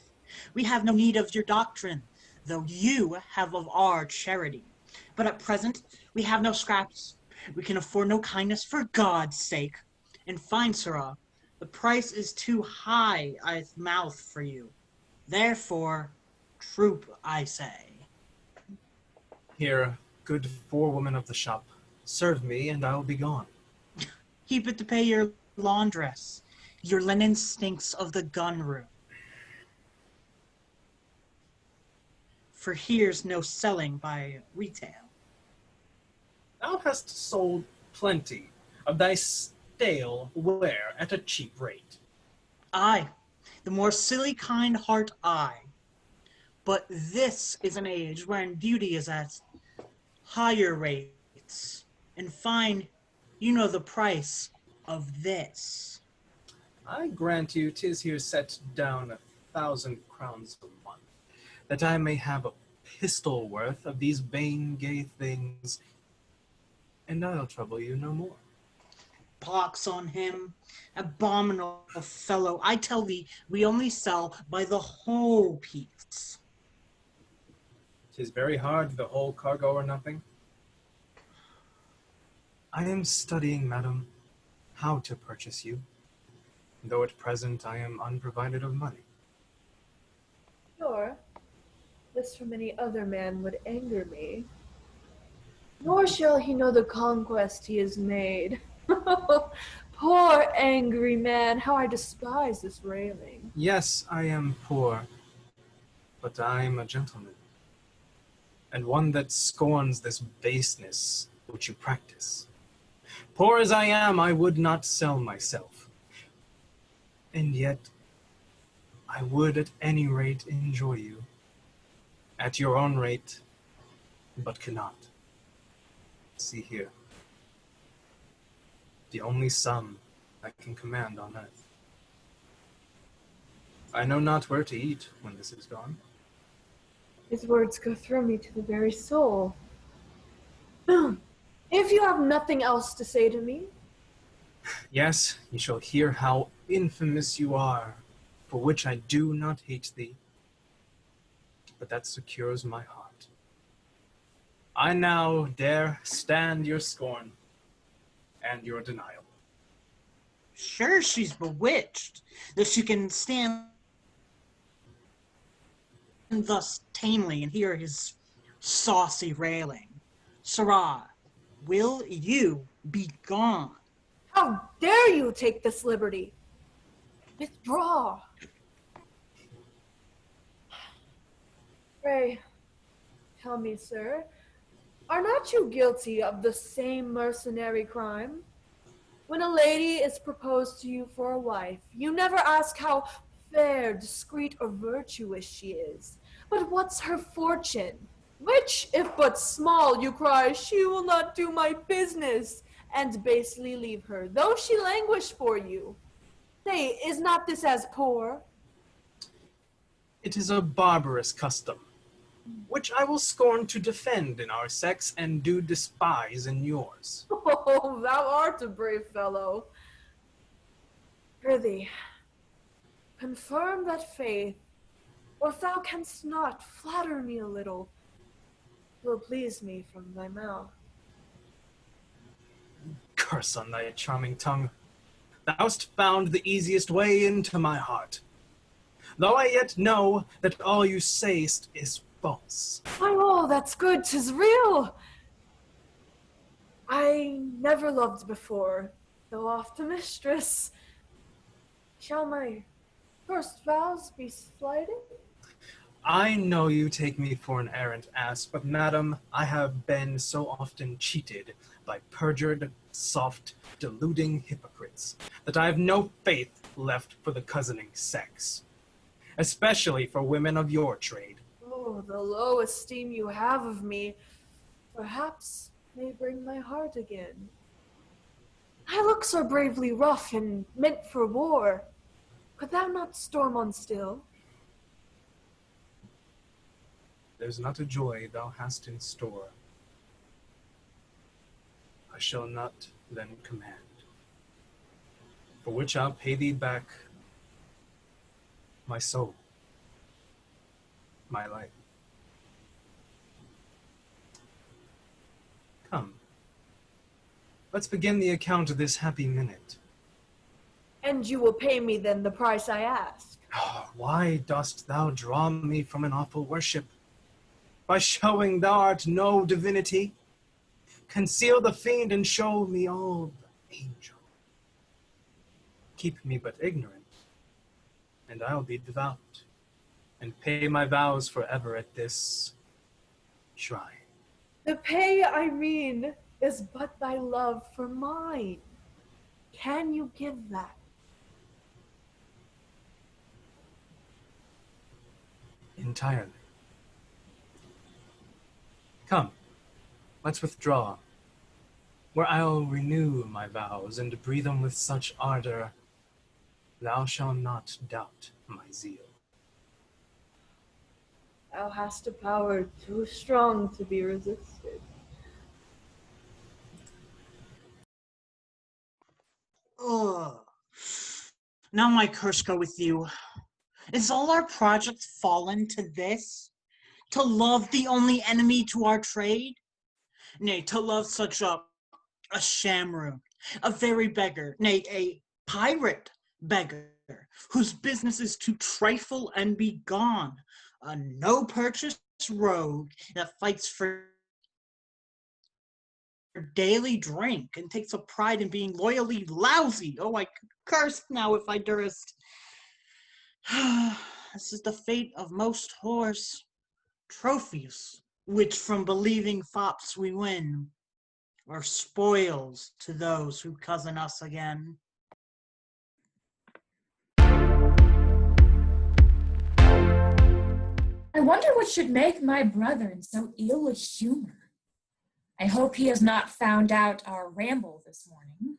We have no need of your doctrine, though you have of our charity. But at present, we have no scraps. We can afford no kindness for God's sake. And fine, sirrah, the price is too high, I mouth for you. Therefore, troop, I say. Here, good forewoman of the shop, serve me, and I'll be gone. Keep it to pay your laundress. Your linen stinks of the gun room. For here's no selling by retail. Thou hast sold plenty of thy stale ware at a cheap rate. Aye, the more silly kind heart I. But this is an age wherein beauty is at higher rates. And fine, you know the price of this. I grant you 'tis here set down 1,000 crowns a month, that I may have a pistol worth of these vain gay things, and I'll trouble you no more. Pox on him, abominable fellow. I tell thee, we only sell by the whole piece. 'Tis very hard, the whole cargo or nothing. I am studying, madam, how to purchase you, though at present I am unprovided of money. Sure, this from any other man would anger me. Nor shall he know the conquest he has made. Poor angry man, how I despise this railing. Yes, I am poor, but I am a gentleman, and one that scorns this baseness which you practice. Poor as I am, I would not sell myself, and yet I would at any rate enjoy you, at your own rate, but cannot. See here, the only sum I can command on earth. I know not where to eat when this is gone. His words go through me to the very soul. If you have nothing else to say to me. Yes, you shall hear how infamous you are, for which I do not hate thee, but that secures my heart. I now dare stand your scorn and your denial. Sure, she's bewitched, that she can stand thus tamely and hear his saucy railing. Sirrah, will you be gone? How dare you take this liberty? Withdraw. Pray, tell me, sir, are not you guilty of the same mercenary crime? When a lady is proposed to you for a wife, you never ask how fair, discreet, or virtuous she is, but what's her fortune? Which, if but small, you cry, she will not do my business, and basely leave her, though she languish for you. Say, is not this as poor? It is a barbarous custom, which I will scorn to defend in our sex and do despise in yours. Oh, thou art a brave fellow. Prithee, confirm that faith, or if thou canst not, flatter me a little, will please me from thy mouth. Curse on thy charming tongue. Thou'st found the easiest way into my heart, though I yet know that all you say'st is false. Oh, that's good, 'tis real. I never loved before, though oft a mistress. Shall my first vows be slighted? I know you take me for an arrant ass, but madam, I have been so often cheated by perjured, soft, deluding hypocrites that I have no faith left for the cousining sex, especially for women of your trade. Oh, the low esteem you have of me, perhaps may bring my heart again. My looks are bravely rough and meant for war. Could thou not storm on still? There's not a joy thou hast in store. I shall not then command, for which I'll pay thee back my soul, my life. Come, let's begin the account of this happy minute. And you will pay me then the price I ask. Why dost thou draw me from an awful worship? By showing thou art no divinity? Conceal the fiend and show me all the angel. Keep me but ignorant, and I'll be devout, and pay my vows forever at this shrine. The pay, I mean, is but thy love for mine. Can you give that? Entirely. Come, let's withdraw, where I'll renew my vows and breathe them with such ardor, thou shalt not doubt my zeal. Thou hast a power too strong to be resisted. Ugh. Now my curse go with you. Is all our project fallen to this? To love the only enemy to our trade? Nay, to love such a shamroon, a very beggar, nay, a pirate beggar, whose business is to trifle and be gone, a no-purchase rogue that fights for daily drink and takes a pride in being loyally lousy. Oh, I could curse now if I durst. This is the fate of most whores. Trophies, which from believing fops we win, are spoils to those who cozen us again. I wonder what should make my brother in so ill a humor. I hope he has not found out our ramble this morning.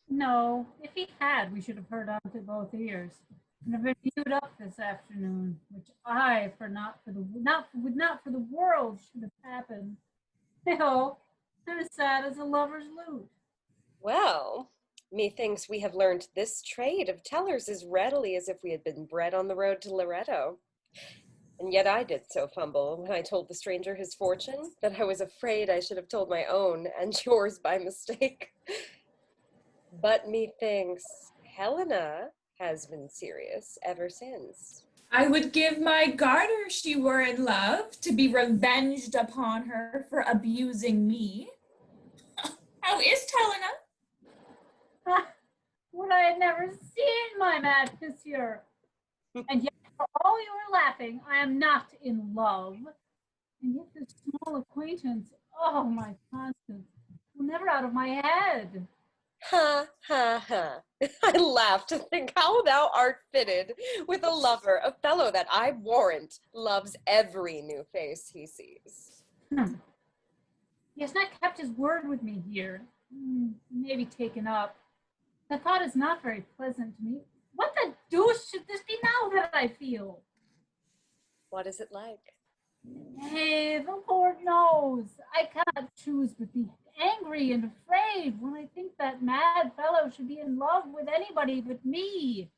No, if he had, we should have heard on to both ears and have been viewed up this afternoon, which I, not for the world, should have happened. No, I'm as sad as a lover's lute. Well, methinks we have learned this trade of tellers as readily as if we had been bred on the road to Loretto. And yet I did so fumble when I told the stranger his fortune that I was afraid I should have told my own and yours by mistake. But methinks Helena has been serious ever since. I would give my garter she were in love to be revenged upon her for abusing me. How is Helena? Would I had never seen my mad monsieur. And yet, for all you are laughing, I am not in love. And yet this small acquaintance, oh my Constance, will never out of my head. Ha, ha, ha. I laugh to think how thou art fitted with a lover, a fellow that I warrant loves every new face he sees. He has not kept his word with me here. Maybe taken up. The thought is not very pleasant to me. What the deuce should this be now that I feel? What is it like? Hey, the Lord knows. I cannot choose but be angry and afraid when I think that mad fellow should be in love with anybody but me.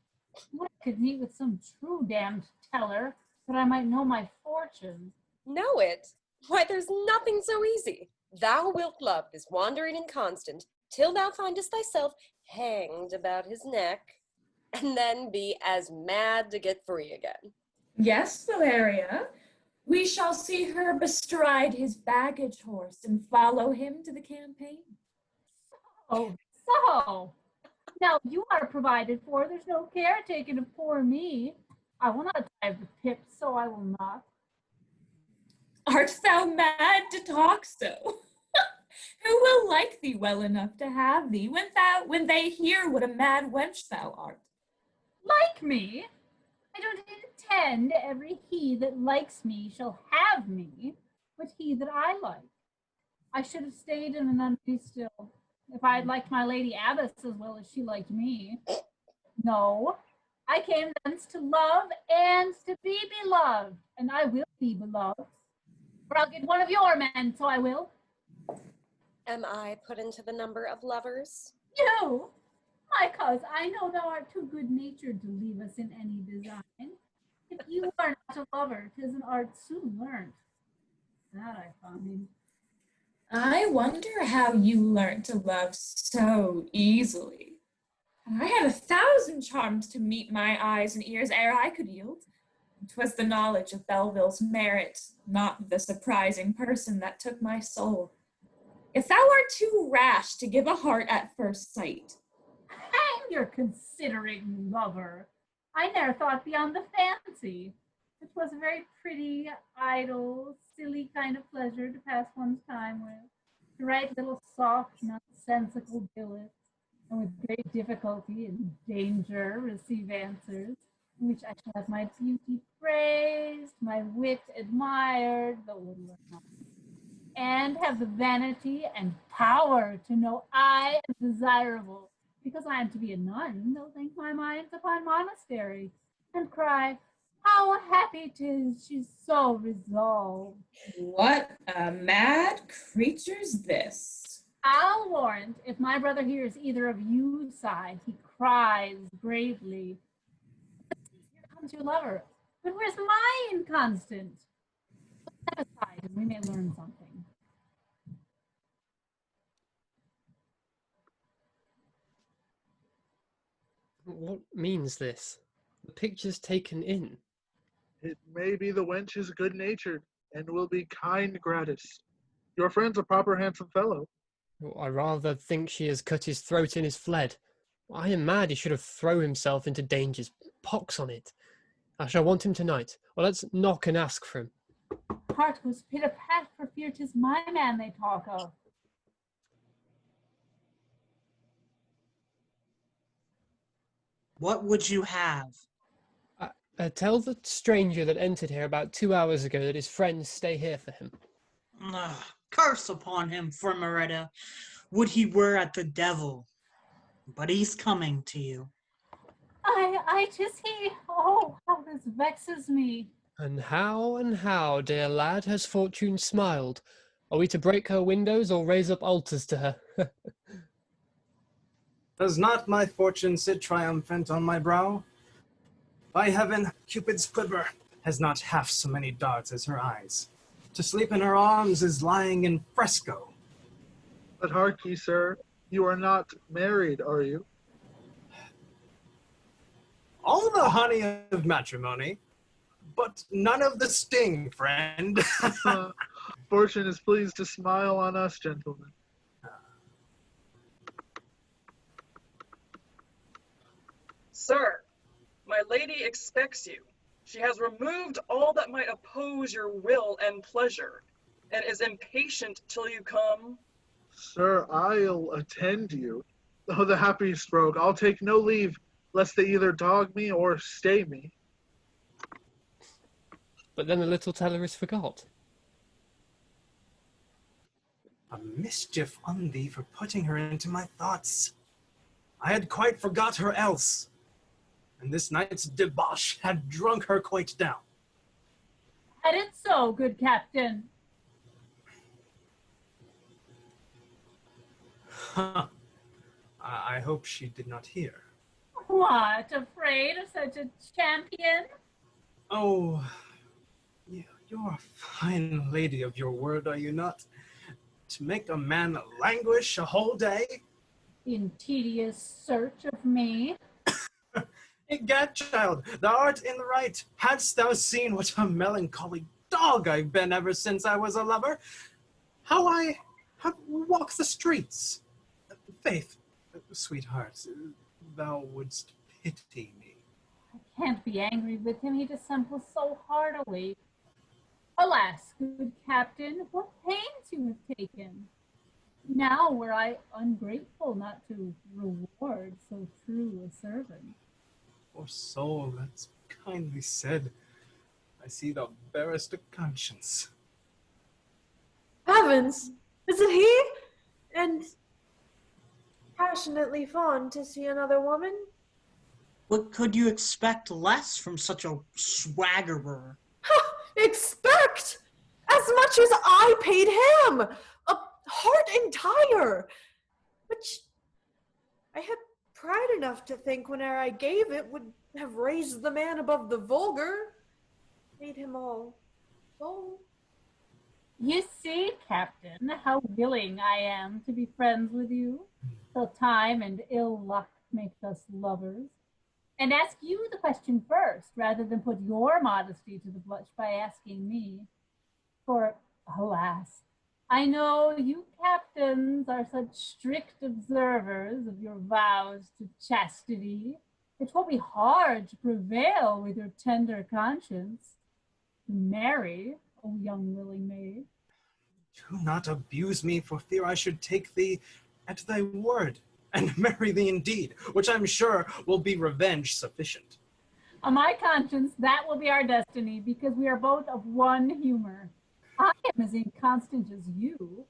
What could meet with some true damned teller, that I might know my fortune. Know it? Why, there's nothing so easy. Thou wilt love this wandering inconstant, till thou findest thyself hanged about his neck, and then be as mad to get free again. Yes, Valeria. We shall see her bestride his baggage horse and follow him to the campaign. Oh, so. Now you are provided for. There's no care taken of poor me. I will not drive the pip, so I will not. Art thou mad to talk so? Who will like thee well enough to have thee when they hear what a mad wench thou art? Like me? I don't intend every he that likes me shall have me, but he that I like. I should have stayed in a nunnery still, if I had liked my lady abbess as well as she liked me. No, I came thence to love and to be beloved, and I will be beloved. Or I'll get one of your men, so I will. Am I put into the number of lovers? You, my cause, I know thou art too good-natured to leave us in any design. If you are not a lover, 'tis an art soon learnt. That I find. I wonder how you learnt to love so easily. I had 1,000 charms to meet my eyes and ears ere I could yield. 'Twas the knowledge of Belville's merit, not the surprising person, that took my soul. If thou art too rash to give a heart at first sight. Hang your considering lover. I ne'er thought beyond the fancy. It was a very pretty, idle, silly kind of pleasure to pass one's time with, to write little soft, nonsensical billets, and with great difficulty and danger receive answers, in which I shall have my beauty praised, my wit admired, though little or not, and have the vanity and power to know I am desirable, because I am to be a nun. They'll think my mind's upon monastery, and cry, how happy 'tis she's so resolved. What a mad creature's this? I'll warrant, if my brother hears either of you sigh, he cries bravely, here comes your lover. But where's my inconstant? Step aside, and we may learn something. What means this? The picture's taken in. It may be the wench is good-natured, and will be kind gratis. Your friend's a proper handsome fellow. I rather think she has cut his throat and is fled. I am mad he should have thrown himself into dangers. Pox on it. I shall want him tonight, or let's knock and ask for him. Heart goes pit-a-pat for fear 'tis my man they talk of. What would you have? Tell the stranger that entered here about 2 hours ago that his friends stay here for him. Curse upon him for Moretta. Would he were at the devil. But he's coming to you. I 'tis he. Oh, how this vexes me. And how, dear lad, has fortune smiled? Are we to break her windows or raise up altars to her? Does not my fortune sit triumphant on my brow? By heaven, Cupid's quiver has not half so many darts as her eyes. To sleep in her arms is lying in fresco. But hark ye, sir, you are not married, are you? All the honey of matrimony, but none of the sting, friend. Fortune is pleased to smile on us, gentlemen. Sir, my lady expects you. She has removed all that might oppose your will and pleasure, and is impatient till you come. Sir, I'll attend you. Oh, the happy stroke. I'll take no leave, lest they either dog me or stay me. But then the little teller is forgot. A mischief on thee for putting her into my thoughts. I had quite forgot her else, and this night's debauch had drunk her quite down. Had it so, good captain. Huh. I hope she did not hear. What, afraid of such a champion? Oh, you're a fine lady of your word, are you not? To make a man languish a whole day? In tedious search of me? Egad, child, thou art in the right. Hadst thou seen what a melancholy dog I've been ever since I was a lover, how I have walked the streets. Faith, sweetheart, thou wouldst pity me. I can't be angry with him, he dissembles so heartily. Alas, good captain, what pains you have taken! Now were I ungrateful not to reward so true a servant. Poor soul, that's kindly said. I see thou bearest a conscience. Heavens! Is it he? And passionately fond to see another woman? What could you expect less from such a swaggerer? Expect? As much as I paid him! A heart entire! Which I had pride enough to think whene'er I gave it would have raised the man above the vulgar, made him all full. You see, Captain, how willing I am to be friends with you, till time and ill luck make us lovers, and ask you the question first, rather than put your modesty to the blush by asking me. For, alas, I know you captains are such strict observers of your vows to chastity, it will be hard to prevail with your tender conscience. Marry, O young willing maid. Do not abuse me for fear I should take thee at thy word, and marry thee indeed, which I'm sure will be revenge sufficient. On my conscience, that will be our destiny, because we are both of one humor. I am as inconstant as you,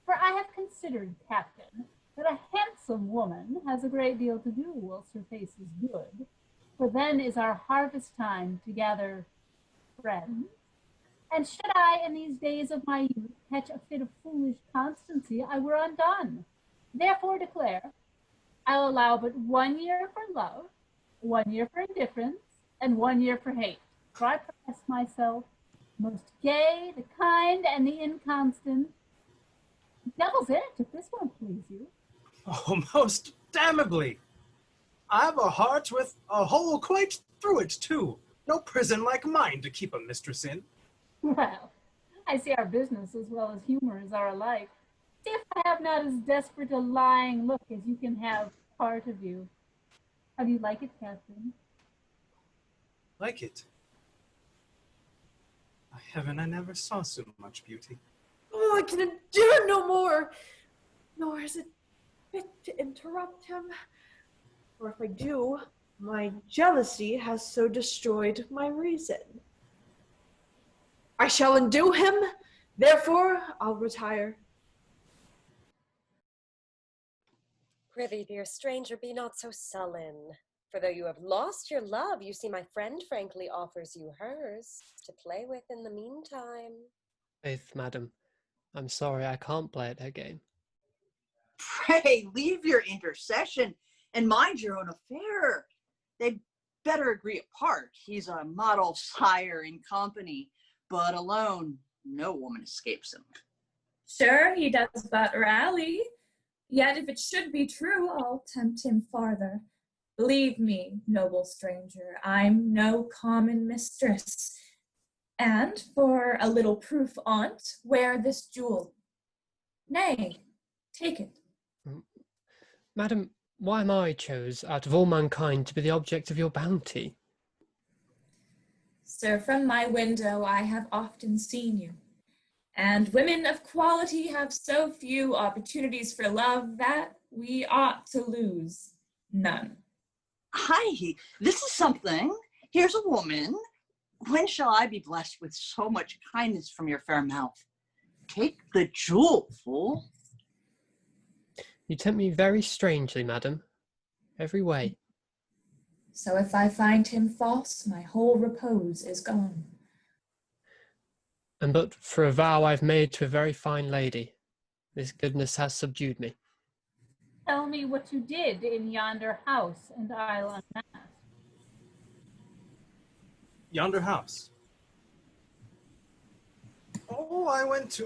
for I have considered, Captain, that a handsome woman has a great deal to do whilst her face is good, for then is our harvest time to gather friends. And should I, in these days of my youth, catch a fit of foolish constancy, I were undone. Therefore declare, I'll allow but 1 year for love, 1 year for indifference, and 1 year for hate. For I profess myself most gay, the kind, and the inconstant. Devil's in it, if this won't please you. Oh, most damnably! I've a heart with a hole quite through it, too. No prison like mine to keep a mistress in. Well, I see our business as well as humors are alike. See if I have not as desperate a lying look as you can have part of you. How do you like it, Captain? Like it? By heaven, I never saw so much beauty. Oh, I can endure no more, nor is it fit to interrupt him. For if I do, my jealousy has so destroyed my reason. I shall undo him, therefore I'll retire. Prithee, dear stranger, be not so sullen. For though you have lost your love, you see my friend frankly offers you hers to play with in the meantime. Faith, madam, I'm sorry I can't play at her game. Pray, leave your intercession and mind your own affair. They'd better agree apart. He's a model sire in company, but alone, no woman escapes him. Sure, he does but rally. Yet if it should be true, I'll tempt him farther. Believe me, noble stranger, I'm no common mistress. And for a little proof on't, wear this jewel. Nay, take it. Madam, why am I chose out of all mankind to be the object of your bounty? Sir, from my window I have often seen you, and women of quality have so few opportunities for love that we ought to lose none. Hi, this is something. Here's a woman. When shall I be blessed with so much kindness from your fair mouth? Take the jewel, fool. You tempt me very strangely, madam, every way. So if I find him false, my whole repose is gone. And but for a vow I've made to a very fine lady, this goodness has subdued me. Tell me what you did in yonder house, and I'll unmask. Yonder house. Oh, I went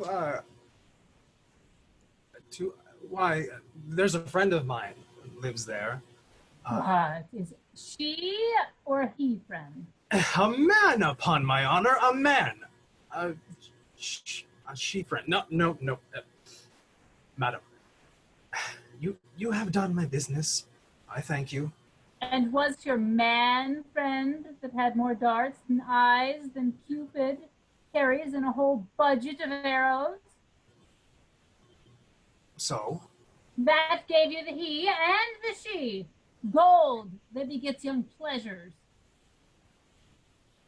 why, there's a friend of mine who lives there. What? Is she or he friend? A man, upon my honor, a man. A she friend. No. Madam, you have done my business. I thank you. And was your man friend that had more darts and eyes than Cupid carries in a whole budget of arrows? So? That gave you the he and the she. Gold that begets young pleasures.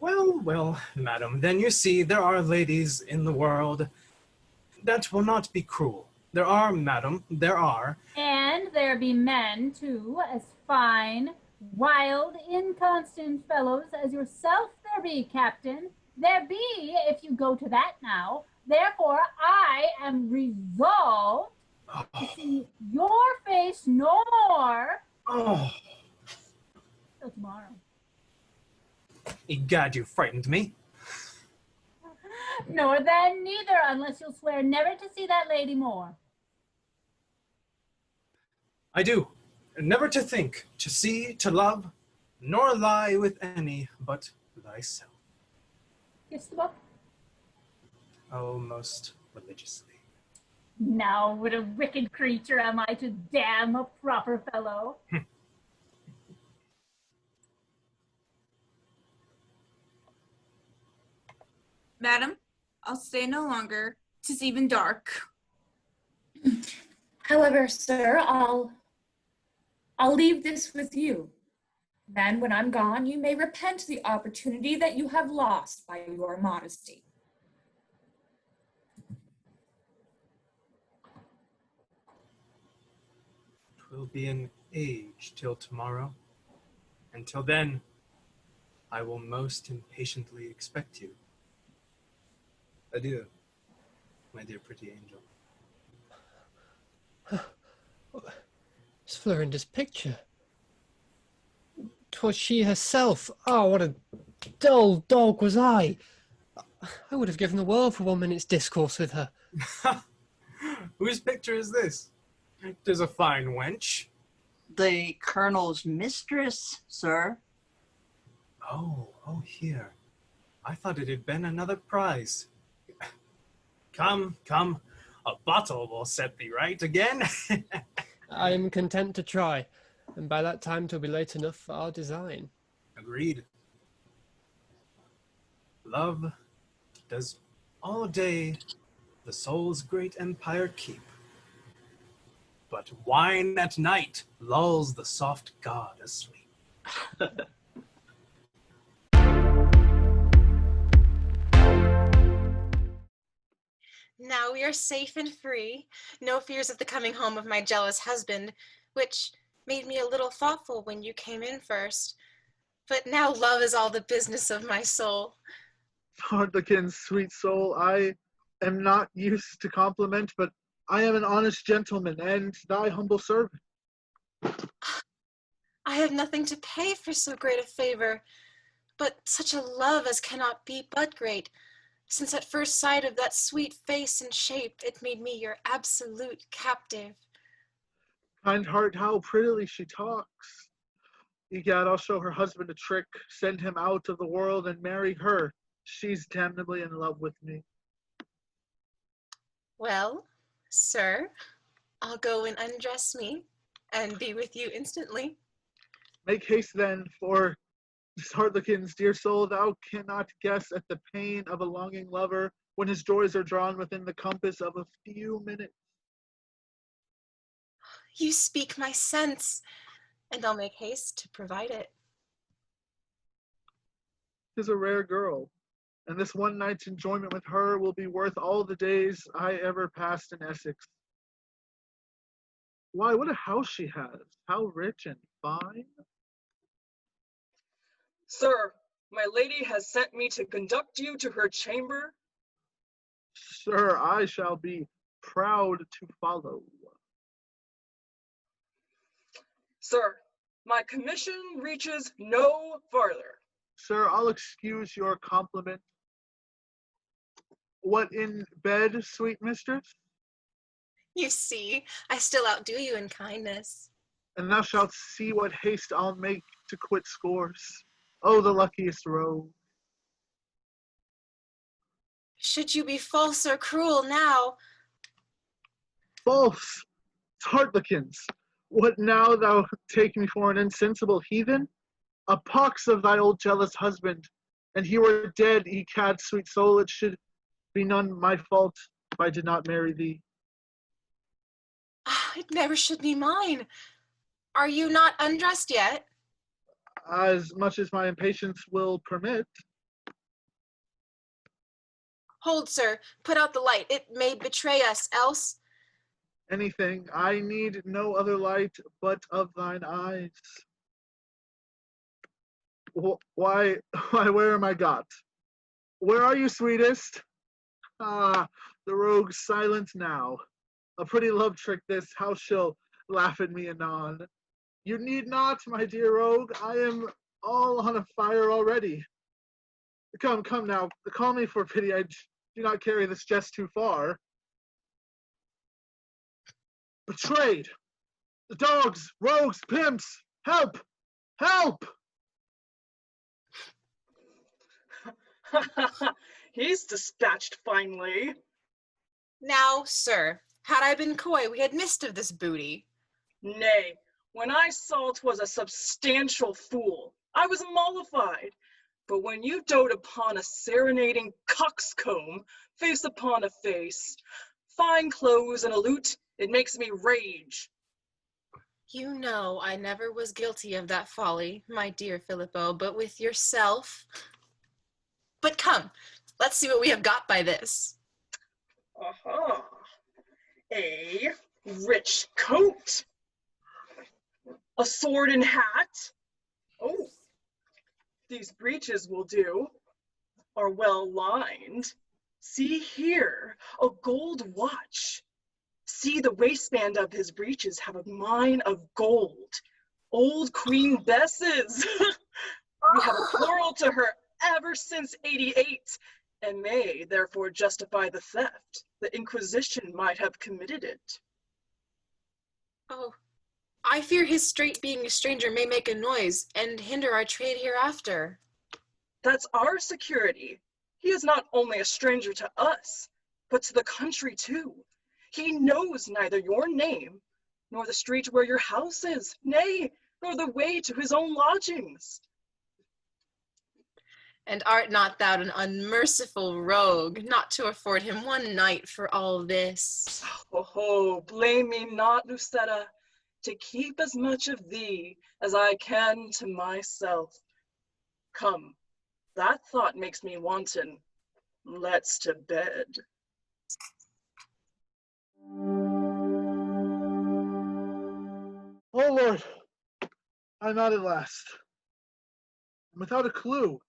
Well, madam, then you see there are ladies in the world that will not be cruel. There are, madam, there are. And there be men, too, as fine, wild, inconstant fellows as yourself there be, Captain. There be, if you go to that now. Therefore, I am resolved to see your face no more till tomorrow. Egad, you frightened me. Nor then neither, unless you'll swear never to see that lady more. I do. Never to think, to see, to love, nor lie with any but thyself. Kiss the book. Oh, most religiously. Now, what a wicked creature am I to damn a proper fellow. Madam, I'll stay no longer. 'Tis even dark. However, sir, I'll leave this with you. Then, when I'm gone, you may repent the opportunity that you have lost by your modesty. Twill be an age till tomorrow. Until then, I will most impatiently expect you. Adieu, my dear pretty angel. It's Florinda's picture. 'Twas she herself. Oh, what a dull dog was I. I would have given the world for 1 minute's discourse with her. Whose picture is this? 'Tis a fine wench. The Colonel's mistress, sir. Oh, here. I thought it had been another prize. Come, a bottle will set thee right again. I am content to try, and by that time 'twill be late enough for our design. Agreed. Love does all day the soul's great empire keep, but wine at night lulls the soft god asleep. Now we are safe and free, no fears of the coming home of my jealous husband, which made me a little thoughtful when you came in first. But now love is all the business of my soul. Harlequin, sweet soul, I am not used to compliment, but I am an honest gentleman and thy humble servant. I have nothing to pay for so great a favor, but such a love as cannot be but great, since at first sight of that sweet face and shape, it made me your absolute captive. Kind heart, how prettily she talks. Egad, I'll show her husband a trick, send him out of the world and marry her. She's damnably in love with me. Well, sir, I'll go and undress me and be with you instantly. Make haste then, for Harlequin's dear soul, thou cannot guess at the pain of a longing lover when his joys are drawn within the compass of a few minutes. You speak my sense, and I'll make haste to provide it. 'Tis a rare girl, and this one night's enjoyment with her will be worth all the days I ever passed in Essex. Why, what a house she has! How rich and fine! Sir, my lady has sent me to conduct you to her chamber. Sir, I shall be proud to follow. Sir, my commission reaches no farther. Sir, I'll excuse your compliment. What, in bed, sweet mistress? You see, I still outdo you in kindness. And thou shalt see what haste I'll make to quit scores. Oh, the luckiest rogue. Should you be false or cruel now? False! Hartlikins! What now, thou take me for an insensible heathen? A pox of thy old jealous husband, and he were dead, ecad, sweet soul, it should be none my fault if I did not marry thee. It never should be mine. Are you not undressed yet? As much as my impatience will permit. Hold, sir, put out the light. It may betray us, else. Anything, I need no other light but of thine eyes. Why, where am I got? Where are you, sweetest? Ah, the rogue's silent now. A pretty love trick this, how she'll laugh at me anon. You need not, my dear rogue, I am all on a fire already. Come now, call me for pity, I do not carry this jest too far. Betrayed! The dogs, rogues, pimps! Help! Help! He's dispatched finely. Now, sir, had I been coy, we had missed of this booty. Nay, when I saw 'twas a substantial fool, I was mollified. But when you dote upon a serenading coxcomb, face upon a face, fine clothes and a lute, it makes me rage. You know I never was guilty of that folly, my dear Phillipo, but with yourself. But come, let's see what we have got by this. Aha! A rich coat, a sword and hat. Oh, these breeches will do, are well lined. See here, a gold watch. See the waistband of his breeches have a mine of gold. Old Queen Bess's. We have a quarrel to her ever since '88, and may therefore justify the theft. The Inquisition might have committed it. Oh, I fear his straight being a stranger may make a noise and hinder our trade hereafter. That's our security. He is not only a stranger to us, but to the country too. He knows neither your name, nor the street where your house is, nay, nor the way to his own lodgings. And art not thou an unmerciful rogue, not to afford him one night for all this? Oh, blame me not, Lucetta, to keep as much of thee as I can to myself. Come, that thought makes me wanton. Let's to bed. Oh Lord, I'm out at last. I'm without a clue,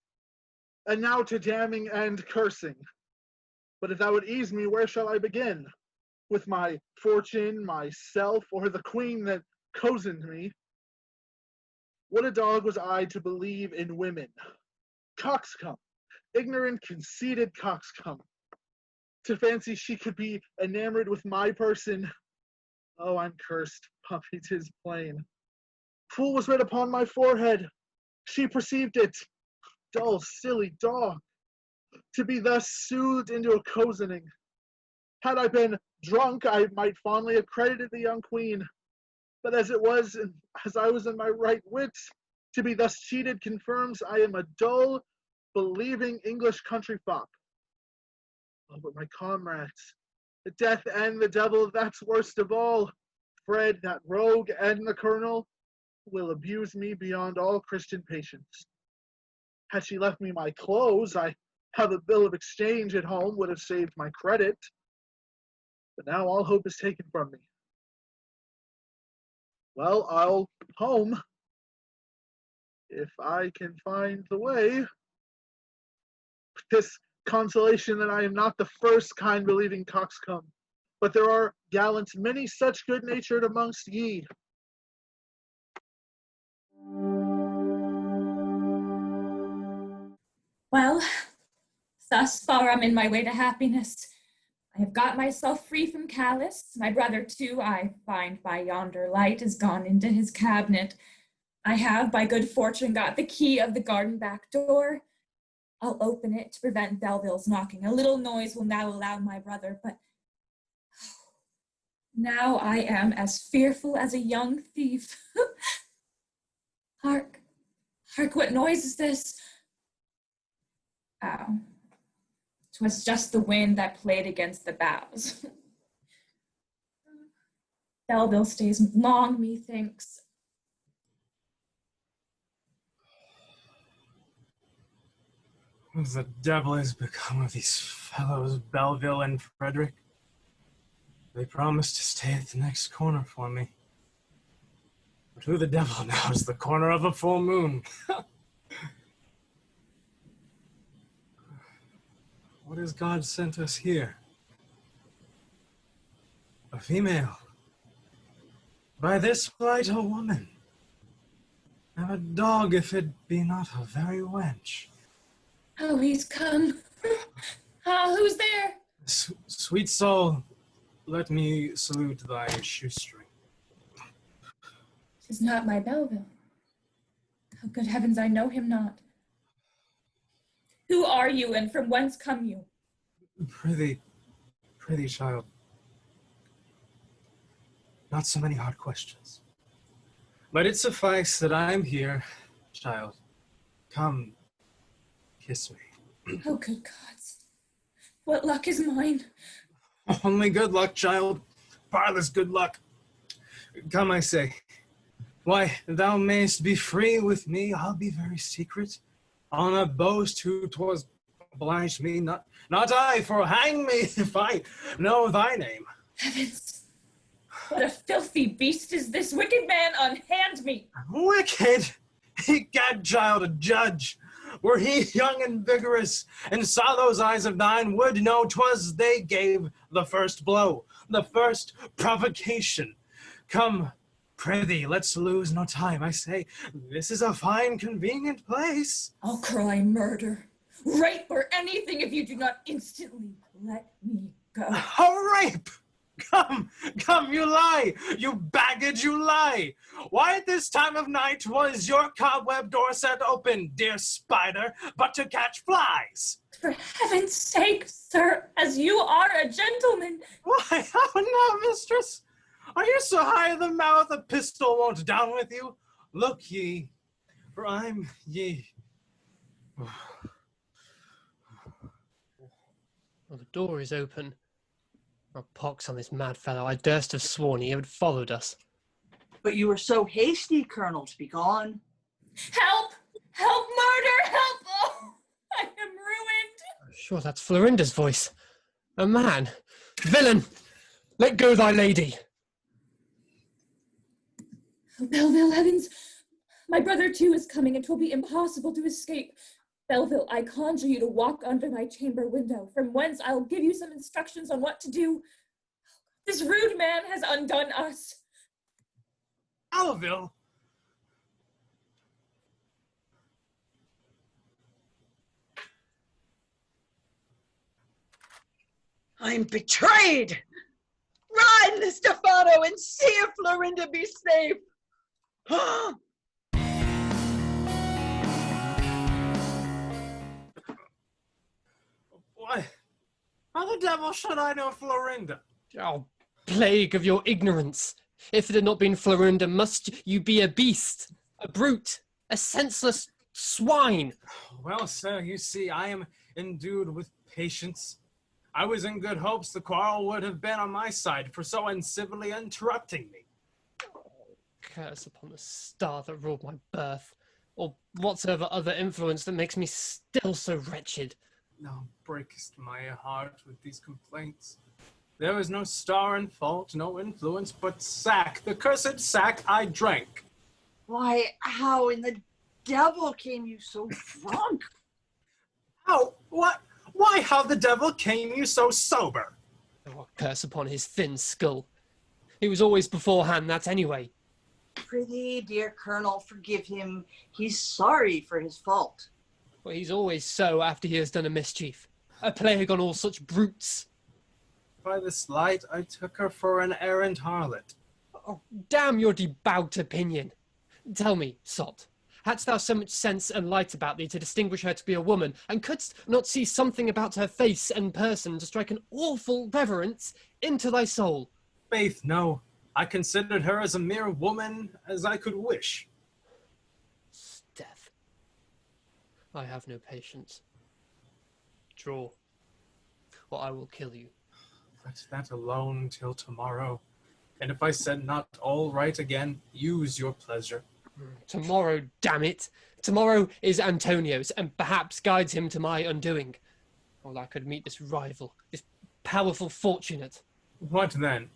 and now to damning and cursing. But if thou would ease me, where shall I begin? With my fortune, myself, or the queen that cozened me? What a dog was I to believe in women! Coxcomb, ignorant, conceited coxcomb. To fancy she could be enamored with my person. Oh, I'm cursed, puppy, 'tis plain. Fool was writ upon my forehead. She perceived it. Dull, silly dog. To be thus soothed into a cozening. Had I been drunk, I might fondly have credited the young queen. But as it was, and as I was in my right wits, to be thus cheated confirms I am a dull, believing English country fop. Oh, but my comrades, the death and the devil, that's worst of all. Fred, that rogue, and the colonel will abuse me beyond all Christian patience. Had she left me my clothes, I have a bill of exchange at home, would have saved my credit. But now all hope is taken from me. Well, I'll home, if I can find the way. With this consolation that I am not the first kind believing coxcomb, but there are gallants many such good-natured amongst ye. Well, thus far I'm in my way to happiness. I have got myself free from callous. My brother, too, I find by yonder light, is gone into his cabinet. I have, by good fortune, got the key of the garden back door. I'll open it to prevent Belville's knocking. A little noise will now allow my brother, but now I am as fearful as a young thief. Hark, hark, what noise is this? Oh, 'twas just the wind that played against the boughs. Belville stays long, methinks. What the devil has become of these fellows, Belville and Frederick? They promised to stay at the next corner for me. But who the devil knows the corner of a full moon? What has God sent us here? A female. By this light a woman. And a dog if it be not a very wench. Oh, he's come. Who's there? Sweet soul, let me salute thy shoestring. 'Tis not my Belville. Oh, good heavens, I know him not. Who are you, and from whence come you? Prithee, child. Not so many hard questions. Let it suffice that I am here, child. Come, kiss me. Oh, good gods. What luck is mine? Only good luck, child. Parlous good luck. Come, I say. Why, thou mayst be free with me. I'll be very secret. I'll not boast who 'twas obliged me, not I, for hang me if I know thy name. Heavens, what a filthy beast is this wicked man! Unhand me! Wicked? Egad, child, a judge. Were he young and vigorous, and saw those eyes of thine, would know 'twas they gave the first blow, the first provocation. Come, prithee, let's lose no time. I say, this is a fine, convenient place. I'll cry murder, rape, or anything if you do not instantly let me go. A rape! Come, you lie! You baggage, you lie! Why at this time of night was your cobweb door set open, dear spider, but to catch flies? For heaven's sake, sir, as you are a gentleman. Why, how now, mistress? Are you so high in the mouth a pistol won't down with you? Look ye, for I'm ye. Well, the door is open. Oh, pox on this mad fellow. I durst have sworn he had followed us. But you were so hasty, Colonel, to be gone. Help! Help, murder! Help! Oh, I am ruined! Sure, that's Florinda's voice. A man. Villain! Let go thy lady! Oh, Belville, heavens! My brother, too, is coming. It will be impossible to escape. Belville, I conjure you to walk under my chamber window, from whence I'll give you some instructions on what to do. This rude man has undone us. Belville? I'm betrayed! Run, Stefano, and see if Florinda be safe! Why, how the devil should I know Florinda? Oh, plague of your ignorance! If it had not been Florinda, must you be a beast, a brute, a senseless swine? Well, sir, you see, I am endued with patience. I was in good hopes the quarrel would have been on my side for so uncivilly interrupting me. Curse upon the star that ruled my birth, or whatsoever other influence that makes me still so wretched. Thou breakest my heart with these complaints. There was no star in fault, no influence, but sack, the cursed sack I drank. Why, how in the devil came you so drunk? How? What? Why, how the devil came you so sober? Oh, curse upon his thin skull. He was always beforehand that anyway. Prithee, dear Colonel, forgive him. He's sorry for his fault. Well, he's always so after he has done a mischief. A plague on all such brutes. By this light, I took her for an errant harlot. Oh, damn your debout opinion. Tell me, sot, hadst thou so much sense and light about thee to distinguish her to be a woman, and couldst not see something about her face and person to strike an awful reverence into thy soul? Faith, no. I considered her as a mere woman as I could wish. Death. I have no patience. Draw, or I will kill you. Let that alone till tomorrow. And if I said not all right again, use your pleasure. Tomorrow, damn it! Tomorrow is Antonio's, and perhaps guides him to my undoing. Or I could meet this rival, this powerful fortunate. What then?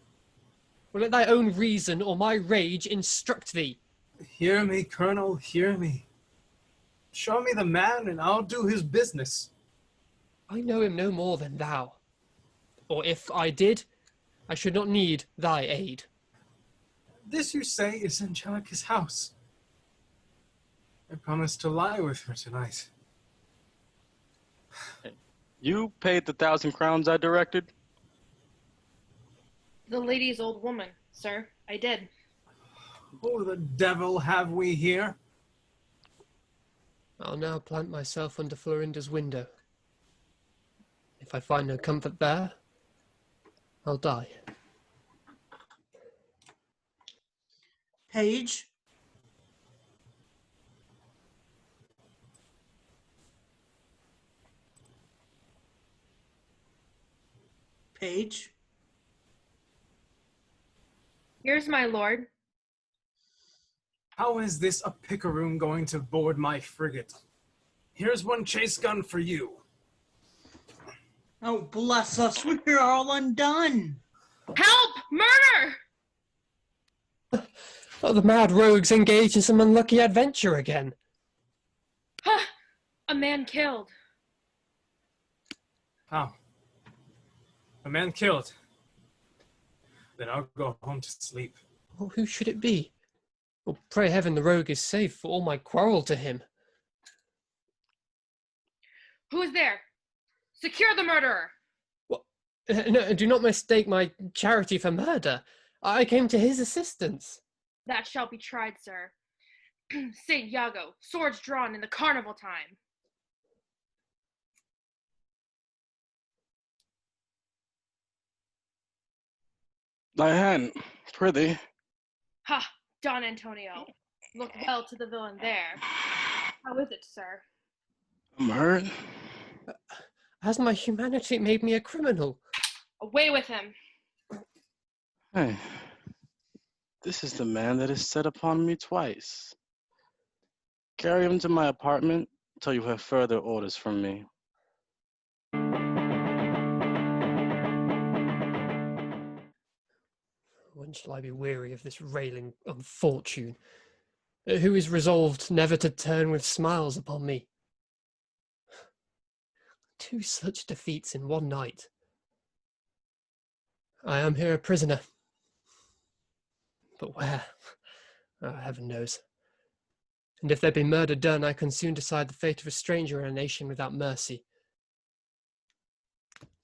Will let thy own reason or my rage instruct thee? Hear me, Colonel, hear me. Show me the man, and I'll do his business. I know him no more than thou. Or if I did, I should not need thy aid. This, you say, is Angellica's house. I promised to lie with her tonight. You paid the 1,000 crowns I directed? The lady's old woman, sir. I did. Who the devil have we here? I'll now plant myself under Florinda's window. If I find no comfort there, I'll die. Page. Page. Here's my lord. How is this a picaroon going to board my frigate? Here's one chase gun for you. Oh, bless us, we're all undone. Help! Murder! Oh, the mad rogues engaged in some unlucky adventure again. Huh! A man killed. How? A man killed. Then I'll go home to sleep. Oh, who should it be? Well, pray heaven the rogue is safe for all my quarrel to him. Who is there? Secure the murderer! What? No, do not mistake my charity for murder. I came to his assistance. That shall be tried, sir. Saint Iago, swords drawn in the carnival time. Thy hand, prithee. Ha! Don Antonio. Look well to the villain there. How is it, sir? I'm hurt. Has my humanity made me a criminal? Away with him. Hey, this is the man that has set upon me twice. Carry him to my apartment till you have further orders from me. When shall I be weary of this railing unfortune, who is resolved never to turn with smiles upon me? 2 such defeats in one night. I am here a prisoner. But where? Oh, heaven knows. And if there be murder done, I can soon decide the fate of a stranger in a nation without mercy.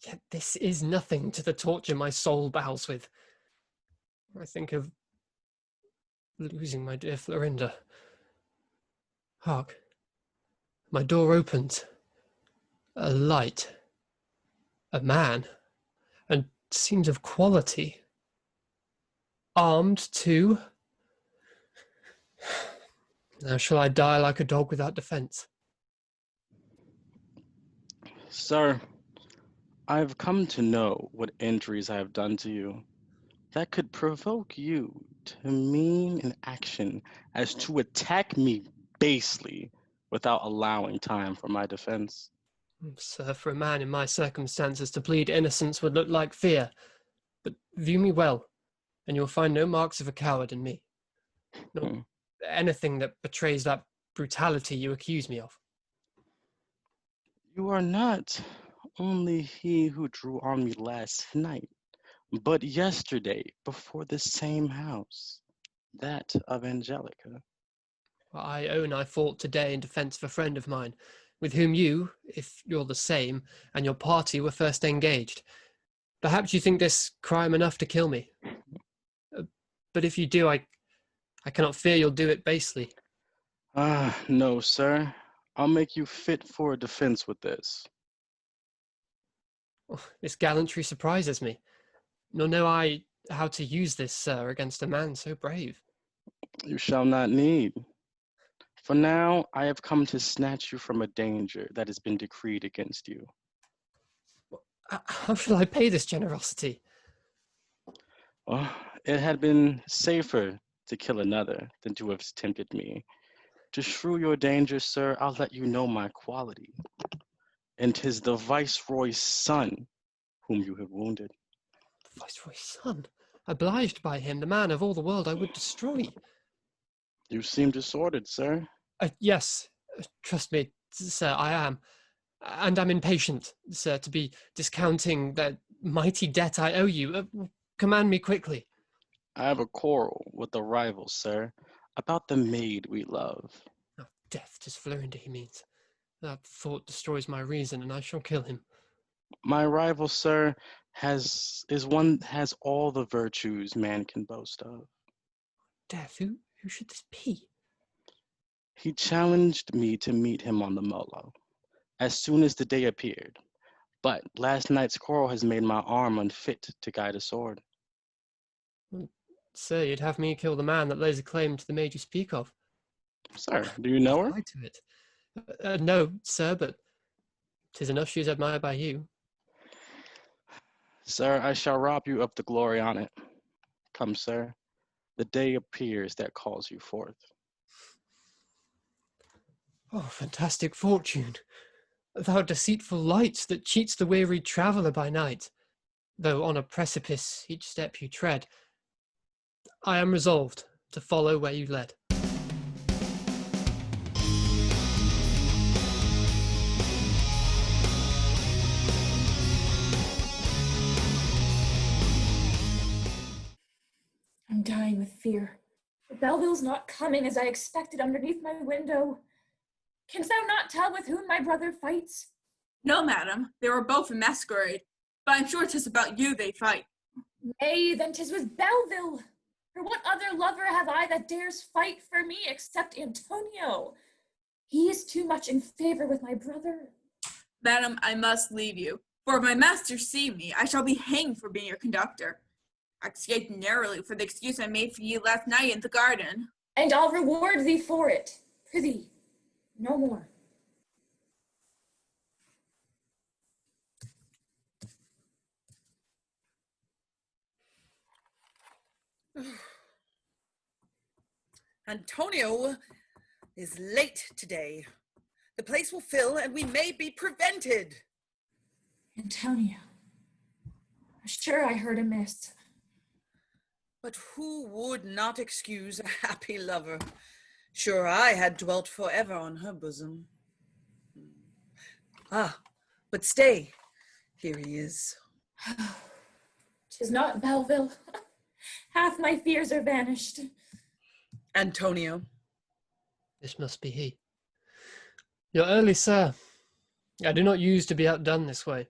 Yet this is nothing to the torture my soul bows with. I think of losing my dear Florinda. Hark, my door opens. A light. A man. And seems of quality. Armed too. Now shall I die like a dog without defense? Sir, I have come to know what injuries I have done to you that could provoke you to mean an action as to attack me basely without allowing time for my defense. Sir, for a man in my circumstances to plead innocence would look like fear. But view me well, and you'll find no marks of a coward in me. Nor anything that betrays that brutality you accuse me of. You are not only he who drew on me last night, but yesterday before the same house. That of Angellica. I own I fought today in defence of a friend of mine, with whom you, if you're the same, and your party were first engaged. Perhaps you think this crime enough to kill me. But if you do, I cannot fear you'll do it basely. No, sir. I'll make you fit for a defense with this. Oh, this gallantry surprises me. Nor know I how to use this, sir, against a man so brave. You shall not need. For now, I have come to snatch you from a danger that has been decreed against you. How shall I pay this generosity? Oh, it had been safer to kill another than to have tempted me. To shrew your danger, sir, I'll let you know my quality. And 'tis the Viceroy's son whom you have wounded. The Viceroy's son? Obliged by him, the man of all the world I would destroy. You seem disordered, sir. Yes, trust me, sir, I am. And I'm impatient, sir, to be discounting that mighty debt I owe you. Command me quickly. I have a quarrel with a rival, sir, about the maid we love. Oh, death, 'tis Florinda he means. That thought destroys my reason, and I shall kill him. My rival, sir, has all the virtues man can boast of. Death, who should this be? He challenged me to meet him on the molo, as soon as the day appeared. But last night's quarrel has made my arm unfit to guide a sword. Sir, you'd have me kill the man that lays a claim to the maid you speak of. Sir, do you know her? To it. No, sir, but 'tis enough she is admired by you. Sir, I shall rob you of the glory on it. Come, sir, the day appears that calls you forth. Oh, fantastic fortune! Thou deceitful light that cheats the weary traveller by night. Though on a precipice each step you tread, I am resolved to follow where you led. I'm dying with fear. The Belville's not coming as I expected underneath my window. Canst thou not tell with whom my brother fights? No, madam, they were both in masquerade, but I'm sure 'tis about you they fight. Nay, then 'tis with Belville. For what other lover have I that dares fight for me except Antonio? He is too much in favor with my brother. Madam, I must leave you, for if my masters see me, I shall be hanged for being your conductor. I escaped narrowly for the excuse I made for you last night in the garden. And I'll reward thee for it. Prithee, no more. Antonio is late today. The place will fill and we may be prevented. Antonio. Sure, I heard amiss. But who would not excuse a happy lover? Sure, I had dwelt forever on her bosom. Ah, but stay, here he is. 'Tis not Belville. Half my fears are vanished. Antonio. This must be he. You're early, sir. I do not use to be outdone this way.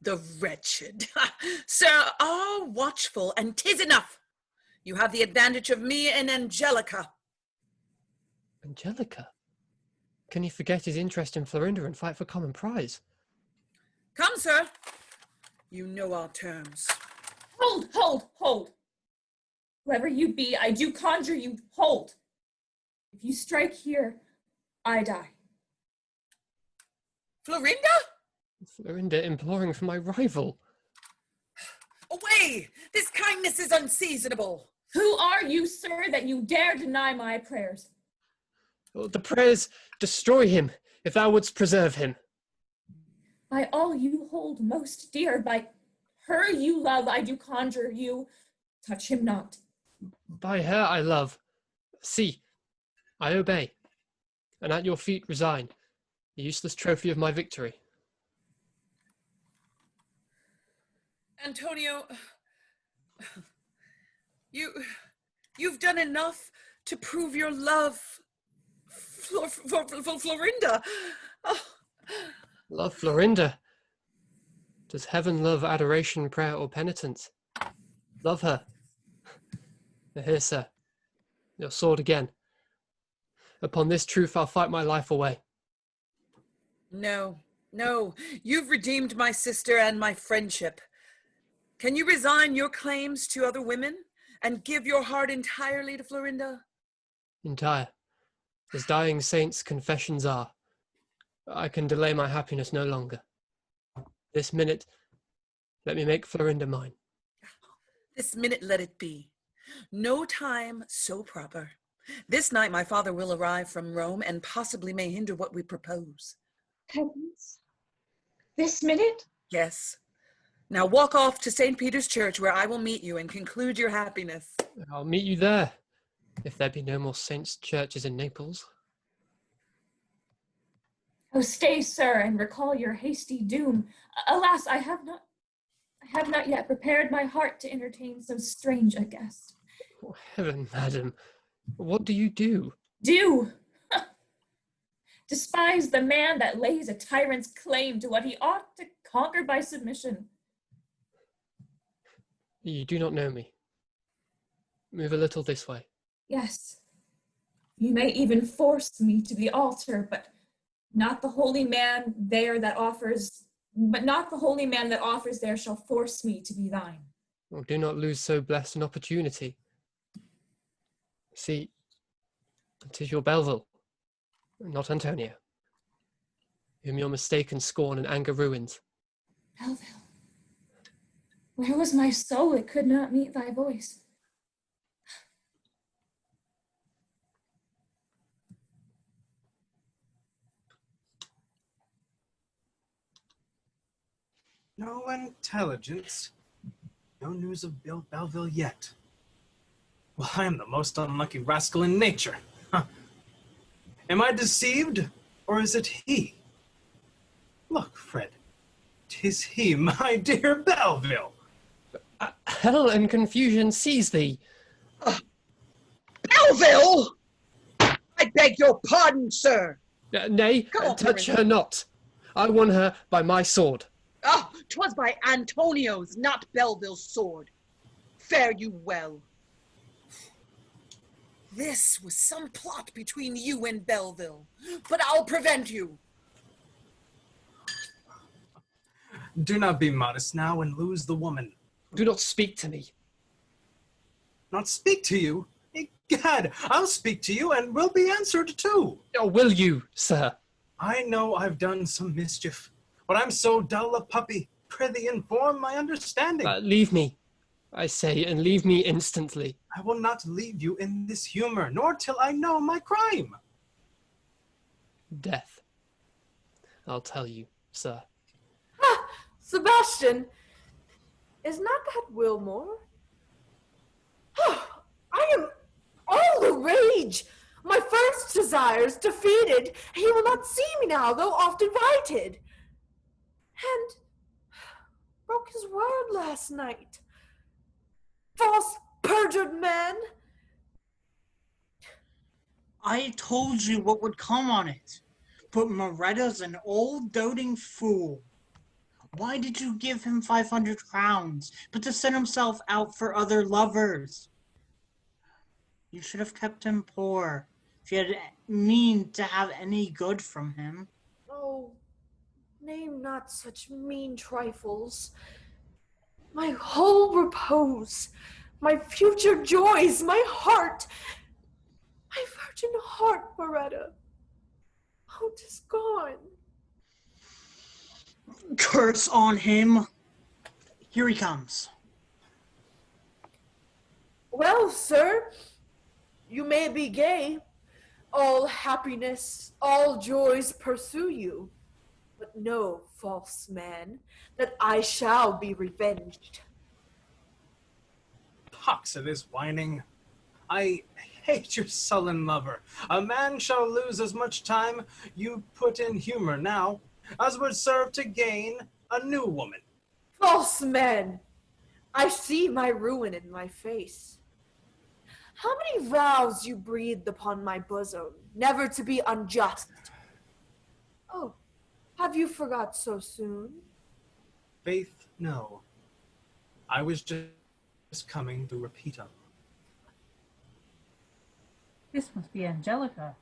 The wretched. Sir, are watchful, and 'tis enough. You have the advantage of me and Angellica. Angellica? Can he forget his interest in Florinda and fight for common prize? Come, sir. You know our terms. Hold. Whoever you be, I do conjure you, hold. If you strike here, I die. Florinda? Florinda imploring for my rival. Away! This kindness is unseasonable. Who are you, sir, that you dare deny my prayers? The prayers destroy him, if thou wouldst preserve him. By all you hold most dear, by her you love, I do conjure you, touch him not. By her I love. See, I obey, and at your feet resign, the useless trophy of my victory. Antonio, You've done enough to prove your love for Florinda. Oh. Love Florinda? Does heaven love adoration, prayer, or penitence? Love her. Here, sir, your sword again. Upon this truth I'll fight my life away. No, you've redeemed my sister and my friendship. Can you resign your claims to other women and give your heart entirely to Florinda? Entire, as dying saints' confessions are. I can delay my happiness no longer. This minute, let me make Florinda mine. This minute let it be. No time so proper. This night my father will arrive from Rome and possibly may hinder what we propose. Heavens. This minute? Yes. Now walk off to St. Peter's Church where I will meet you and conclude your happiness. I'll meet you there, if there be no more saints' churches in Naples. Oh, stay, sir, and recall your hasty doom. Alas, I have not yet prepared my heart to entertain so strange a guest. Oh, heaven, madam, what do you do? Do? Despise the man that lays a tyrant's claim to what he ought to conquer by submission. You do not know me. Move a little this way. Yes. You may even force me to the altar, but not the holy man there shall force me to be thine. Oh, do not lose so blessed an opportunity. See, 'tis your Belville, not Antonia, whom your mistaken scorn and anger ruins. Belville, where was my soul it could not meet thy voice? No intelligence. No news of Belville yet. Well, I am the most unlucky rascal in nature. Huh. Am I deceived, or is it he? Look, Fred, 'tis he, my dear Belville. Hell and confusion seize thee. Belville! I beg your pardon, sir. Nay, touch her not. I won her by my sword. Ah, 'twas by Antonio's, not Belville's sword. Fare you well. This was some plot between you and Belville, but I'll prevent you. Do not be modest now and lose the woman. Do not speak to me. Not speak to you? Egad, I'll speak to you and will be answered too. Oh, will you, sir? I know I've done some mischief, but I'm so dull a puppy. Prithee inform my understanding. Leave me, I say, and leave me instantly. I will not leave you in this humor, nor till I know my crime. Death. I'll tell you, sir. Ah, Sebastian! Is not that Willmore? I am all the rage! My first desires defeated, he will not see me now, though oft invited. And broke his word last night. False, perjured man! I told you what would come on it. But Moretta's an old doting fool. Why did you give him 500 crowns, but to set himself out for other lovers? You should have kept him poor, if you had mean to have any good from him. Oh, name not such mean trifles. My whole repose, my future joys, my heart, my virgin heart, Moretta. Oh, 'tis gone. Curse on him. Here he comes. Well, sir, you may be gay. All happiness, all joys pursue you. But know, false man, that I shall be revenged. Pox of his whining. I hate your sullen lover. A man shall lose as much time you put in humor now as would serve to gain a new woman. False man! I see my ruin in my face. How many vows you breathed upon my bosom, never to be unjust? Oh, have you forgot so soon? Faith, no. I was just coming to repeat them. This must be Angellica.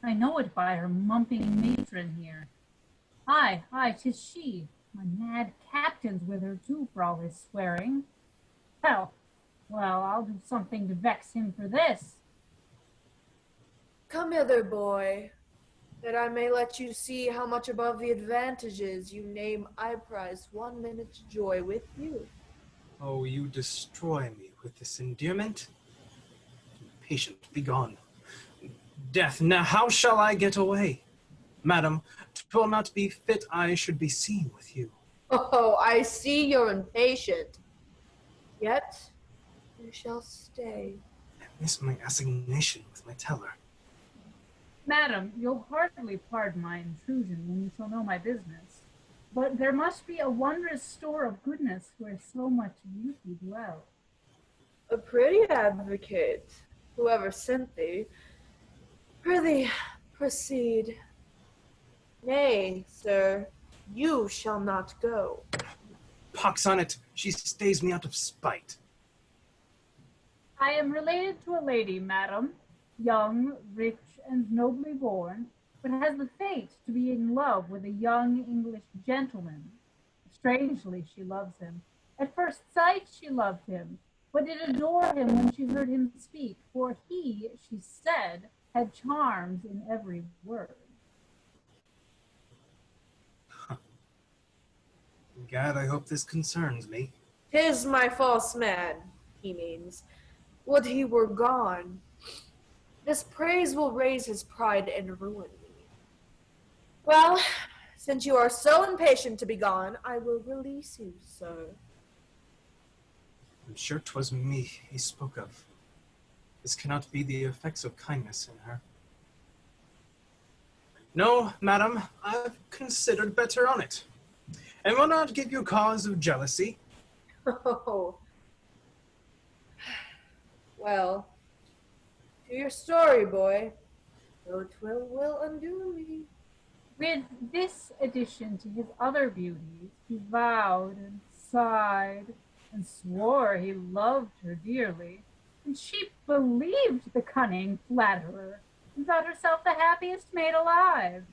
I know it by her mumping matron here. Aye, 'tis she. My mad captain's with her too, for all his swearing. Hell, well, I'll do something to vex him for this. Come hither, boy, that I may let you see how much above the advantages you name I prize 1 minute's joy with you. Oh, you destroy me with this endearment? Patient, begone. Death, now how shall I get away? Madam, 'twill not be fit I should be seen with you. Oh, I see you're impatient. Yet you shall stay. I miss my assignation with my teller. Madam, you'll hardly pardon my intrusion when you shall know my business. But there must be a wondrous store of goodness where so much beauty dwells. A pretty advocate, whoever sent thee. Prithee, proceed. Nay, sir, you shall not go. Pox on it, she stays me out of spite. I am related to a lady, madam, young, rich, and nobly born, but has the fate to be in love with a young English gentleman. Strangely, she loves him. At first sight, she loved him, but did adore him when she heard him speak, for he, she said, had charms in every word. Gad, I hope this concerns me. 'Tis my false man, he means. Would he were gone. This praise will raise his pride and ruin me. Well, since you are so impatient to be gone, I will release you, sir. I'm sure 'twas me he spoke of. This cannot be the effects of kindness in her. No, madam, I've considered better on it, and will not give you cause of jealousy. Oh. Well, to your story, boy, though 'twill will undo me. With this addition to his other beauties, he vowed and sighed and swore he loved her dearly, and she believed the cunning flatterer and thought herself the happiest maid alive.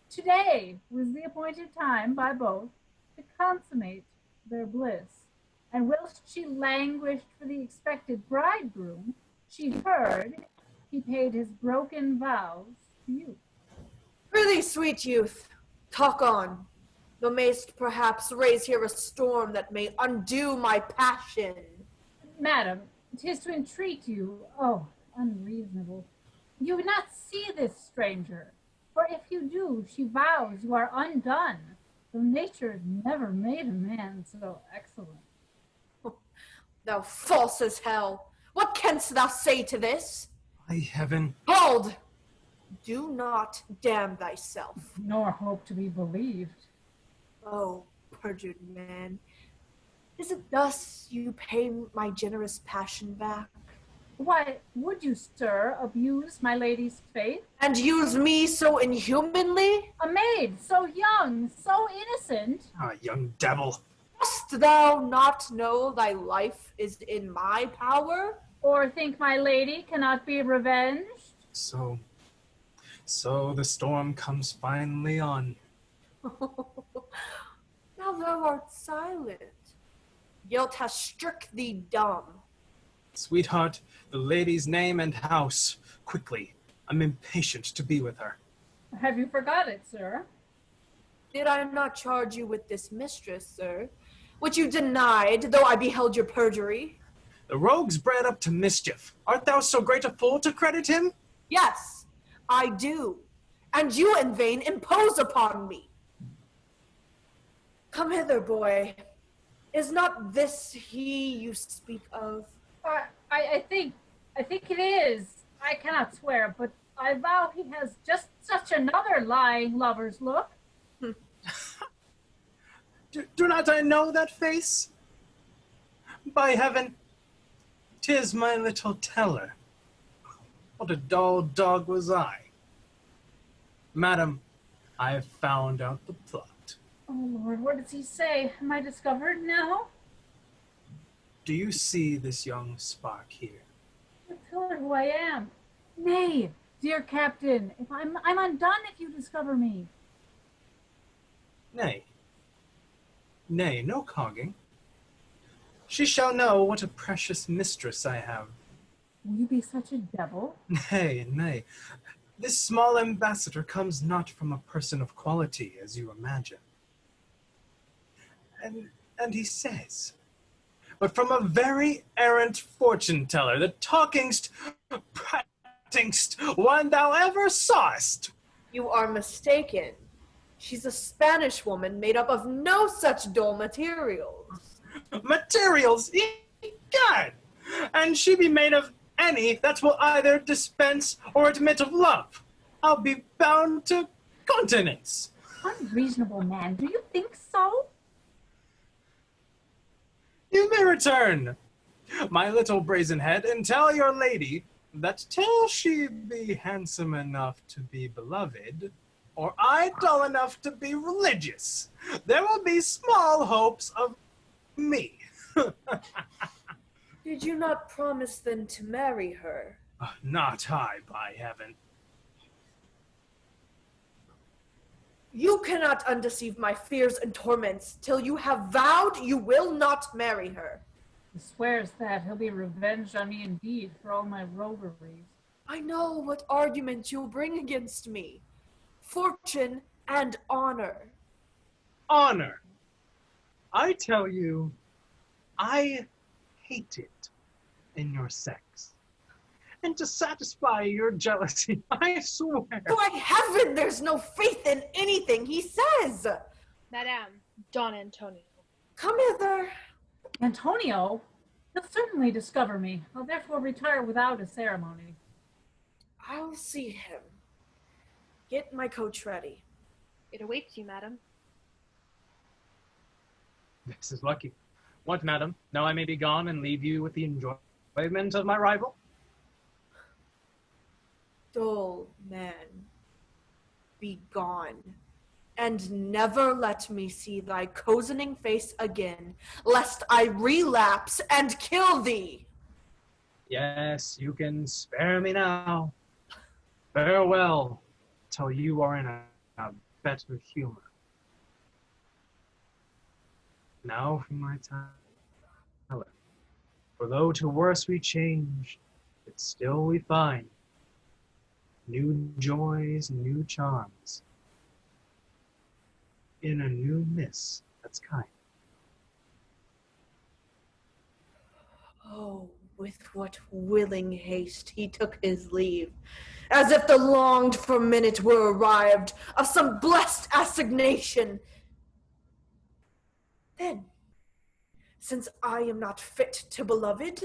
Today was the appointed time by both to consummate their bliss, and whilst she languished for the expected bridegroom, she heard he paid his broken vows to you. Prithee, sweet youth, talk on. Thou mayst perhaps raise here a storm that may undo my passion. Madam, 'tis to entreat you, oh, unreasonable, you would not see this stranger, for if you do, she vows you are undone, though nature never made a man so excellent. Thou false as hell, what canst thou say to this? By heaven. Hold! Do not damn thyself. Nor hope to be believed. Oh, perjured man, is it thus you pay my generous passion back? Why, would you, sir, abuse my lady's faith? And use me so inhumanly? A maid so young, so innocent. Ah, young devil. Dost thou not know thy life is in my power? Or think my lady cannot be revenged? So the storm comes finally on. Now thou art silent. Guilt has struck thee dumb. Sweetheart, the lady's name and house. Quickly, I'm impatient to be with her. Have you forgot it, sir? Did I not charge you with this mistress, sir, which you denied, though I beheld your perjury? The rogue's bred up to mischief. Art thou so great a fool to credit him? Yes, I do, and you in vain impose upon me. Come hither, boy. Is not this he you speak of? I think it is. I cannot swear, but I vow he has just such another lying lover's look. Do not I know that face? By heaven, 'tis my little teller. What a dull dog was I. Madam, I have found out the plot. Oh, Lord, what does he say? Am I discovered now? Do you see this young spark here? Tell her who I am. Nay, dear Captain, if I'm undone if you discover me. Nay, no cogging. She shall know what a precious mistress I have. Will you be such a devil? Nay. This small ambassador comes not from a person of quality, as you imagine. And he says, but from a very errant fortune-teller, the talkingst, prattingst one thou ever sawest. You are mistaken. She's a Spanish woman made up of no such dull materials. Materials? Egad! And she be made of any that will either dispense or admit of love. I'll be bound to continence. Unreasonable man, do you think so? You may return, my little brazen head, and tell your lady that till she be handsome enough to be beloved, or I dull enough to be religious, there will be small hopes of me. Did you not promise then to marry her? Not I, by heaven. You cannot undeceive my fears and torments till you have vowed you will not marry her. He swears that he'll be revenged on me indeed for all my roveries. I know what argument you'll bring against me. Fortune and honor. Honor. I tell you, I hate it in your sex. And to satisfy your jealousy, I swear. By heaven, there's no faith in anything he says. Madame, Don Antonio. Come hither. Antonio? He'll certainly discover me. I'll therefore retire without a ceremony. I'll see him. Get my coach ready. It awaits you, madam. This is lucky. What, madam? Now I may be gone and leave you with the enjoyment of my rival? Dull man, be gone, and never let me see thy cozening face again, lest I relapse and kill thee. Yes, you can spare me now. Farewell, till you are in a better humor. Now for my teller. For though to worse we change, yet still we find new joys, new charms, in a new miss that's kind. Oh, with what willing haste he took his leave, as if the longed-for minute were arrived of some blessed assignation. Then, since I am not fit to beloved,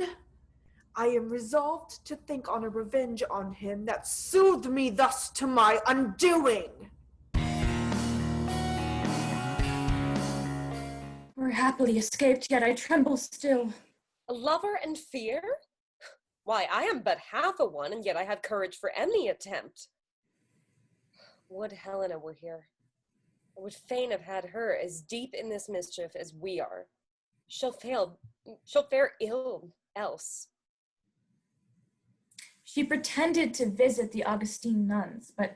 I am resolved to think on a revenge on him that soothed me thus to my undoing. We're happily escaped, yet I tremble still. A lover and fear? Why, I am but half a one, and yet I have courage for any attempt. Would Helena were here. I would fain have had her as deep in this mischief as we are. She'll fare ill else. She pretended to visit the Augustine nuns, but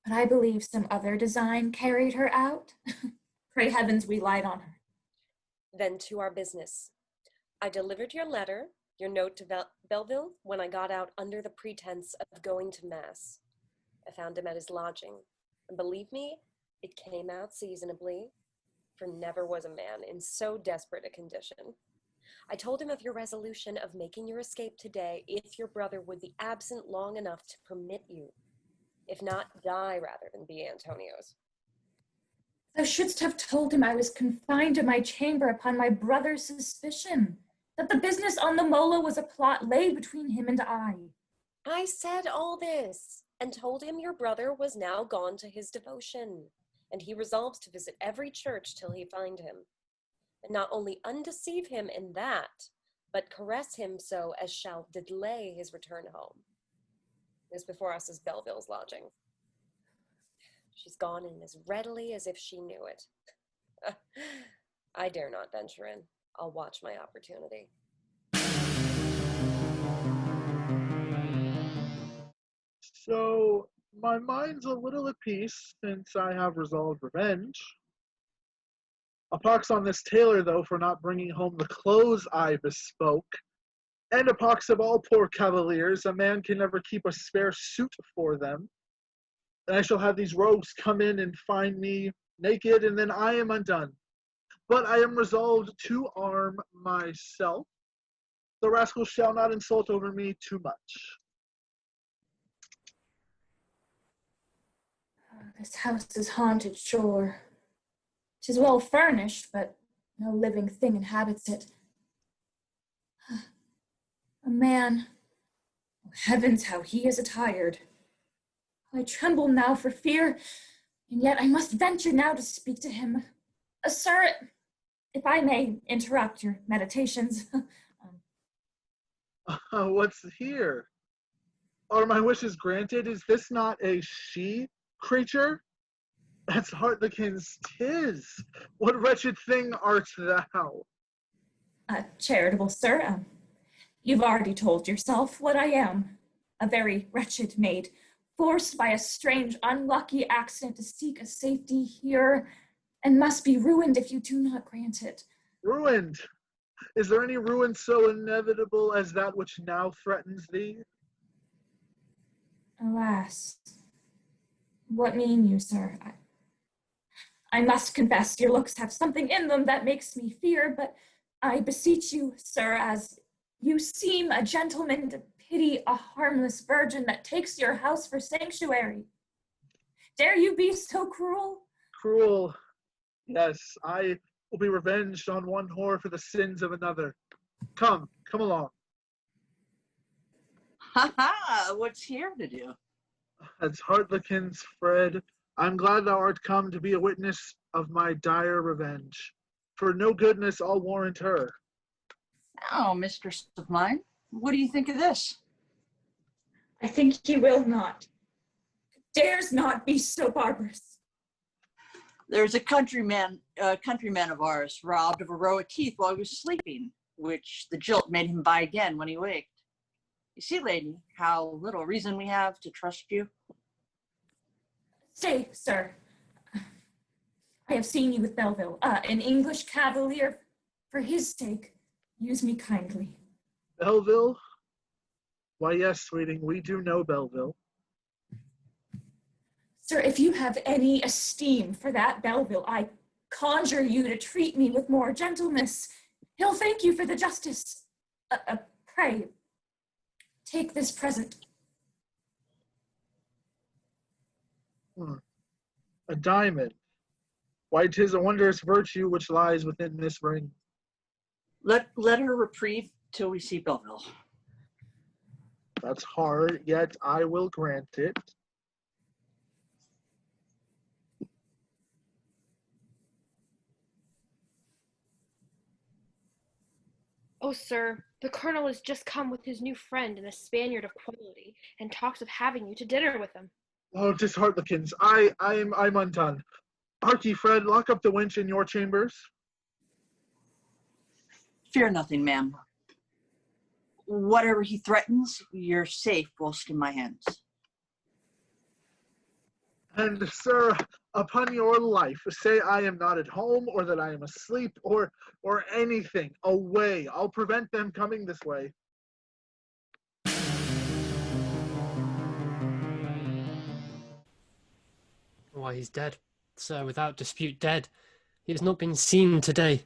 I believe some other design carried her out. Pray heavens we light on her. Then to our business. I delivered your letter, your note to Belville, when I got out under the pretense of going to mass. I found him at his lodging, and believe me, it came out seasonably, for never was a man in so desperate a condition. I told him of your resolution of making your escape today if your brother would be absent long enough to permit you. If not, die rather than be Antonio's. Thou shouldst have told him I was confined to my chamber upon my brother's suspicion, that the business on the Molo was a plot laid between him and I. I said all this, and told him your brother was now gone to his devotion, and he resolves to visit every church till he find him. And not only undeceive him in that, but caress him so as shall delay his return home. is before us is Belville's lodging. She's gone in as readily as if she knew it. I dare not venture in. I'll watch my opportunity. So, my mind's a little at peace since I have resolved revenge. A pox on this tailor, though, for not bringing home the clothes I bespoke. And a pox of all poor cavaliers, a man can never keep a spare suit for them. And I shall have these rogues come in and find me naked, and then I am undone. But I am resolved to arm myself. The rascal shall not insult over me too much. This house is haunted, sure. 'Tis well furnished, but no living thing inhabits it. A man, oh, heavens, how he is attired. I tremble now for fear, and yet I must venture now to speak to him. Sir, if I may interrupt your meditations. What's here? Are my wishes granted? Is this not a she creature? That's Hartlekin's 'tis. What wretched thing art thou? Charitable sir, you've already told yourself what I am. A very wretched maid, forced by a strange, unlucky accident to seek a safety here, and must be ruined if you do not grant it. Ruined? Is there any ruin so inevitable as that which now threatens thee? Alas, what mean you, sir? I must confess your looks have something in them that makes me fear, but I beseech you, sir, as you seem a gentleman, to pity a harmless virgin that takes your house for sanctuary. Dare you be so cruel? Cruel. Yes, I will be revenged on one whore for the sins of another. Come along. Ha ha! What's here to do? As Hartlekin's Fred, I'm glad thou art come to be a witness of my dire revenge. For no goodness I'll warrant her. Now, mistress of mine, what do you think of this? I think he will not. Dares not be so barbarous. There's a countryman of ours robbed of a row of teeth while he was sleeping, which the jilt made him buy again when he waked. You see, lady, how little reason we have to trust you. Stay, sir. I have seen you with Belville, an English cavalier. For his sake, use me kindly. Belville? Why, yes, sweeting, we do know Belville. Sir, if you have any esteem for that Belville, I conjure you to treat me with more gentleness. He'll thank you for the justice. Pray, take this present. A diamond. Why, 'tis a wondrous virtue which lies within this ring. Let her reprieve till we see Belville. That's hard, yet I will grant it. Oh, sir, the colonel has just come with his new friend and a Spaniard of quality, and talks of having you to dinner with him. Oh, 'tis Hartlekin's. I'm undone. Harkye, Fred, lock up the wench in your chambers. Fear nothing, ma'am. Whatever he threatens, you're safe whilst in my hands. And, sir, upon your life, say I am not at home, or that I am asleep, or anything. Away. I'll prevent them coming this way. Why, he's dead, sir, without dispute dead. He has not been seen today.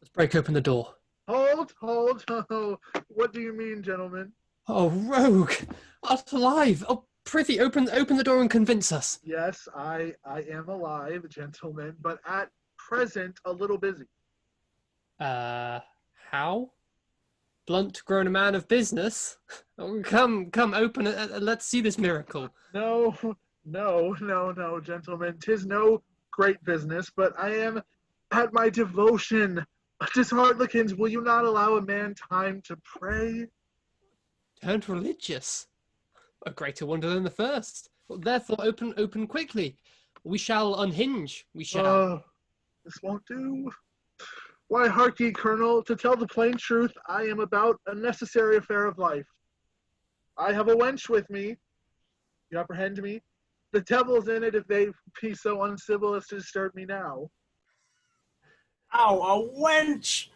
Let's break open the door. Hold. Oh, what do you mean, gentlemen? Oh, rogue! Art alive! Oh, prithee, open the door and convince us. Yes, I am alive, gentlemen, but at present a little busy. How? Blunt grown a man of business? Oh, come, open it. Let's see this miracle. No, gentlemen. 'Tis no great business, but I am at my devotion. 'Tis Hartlekin's. Will you not allow a man time to pray? Turned religious? A greater wonder than the first. Therefore, open quickly. We shall unhinge. We shall. This won't do. Why, hark ye, Colonel, to tell the plain truth, I am about a necessary affair of life. I have a wench with me. You apprehend me? The devil's in it if they be so uncivil as to disturb me now. Ow, a wench!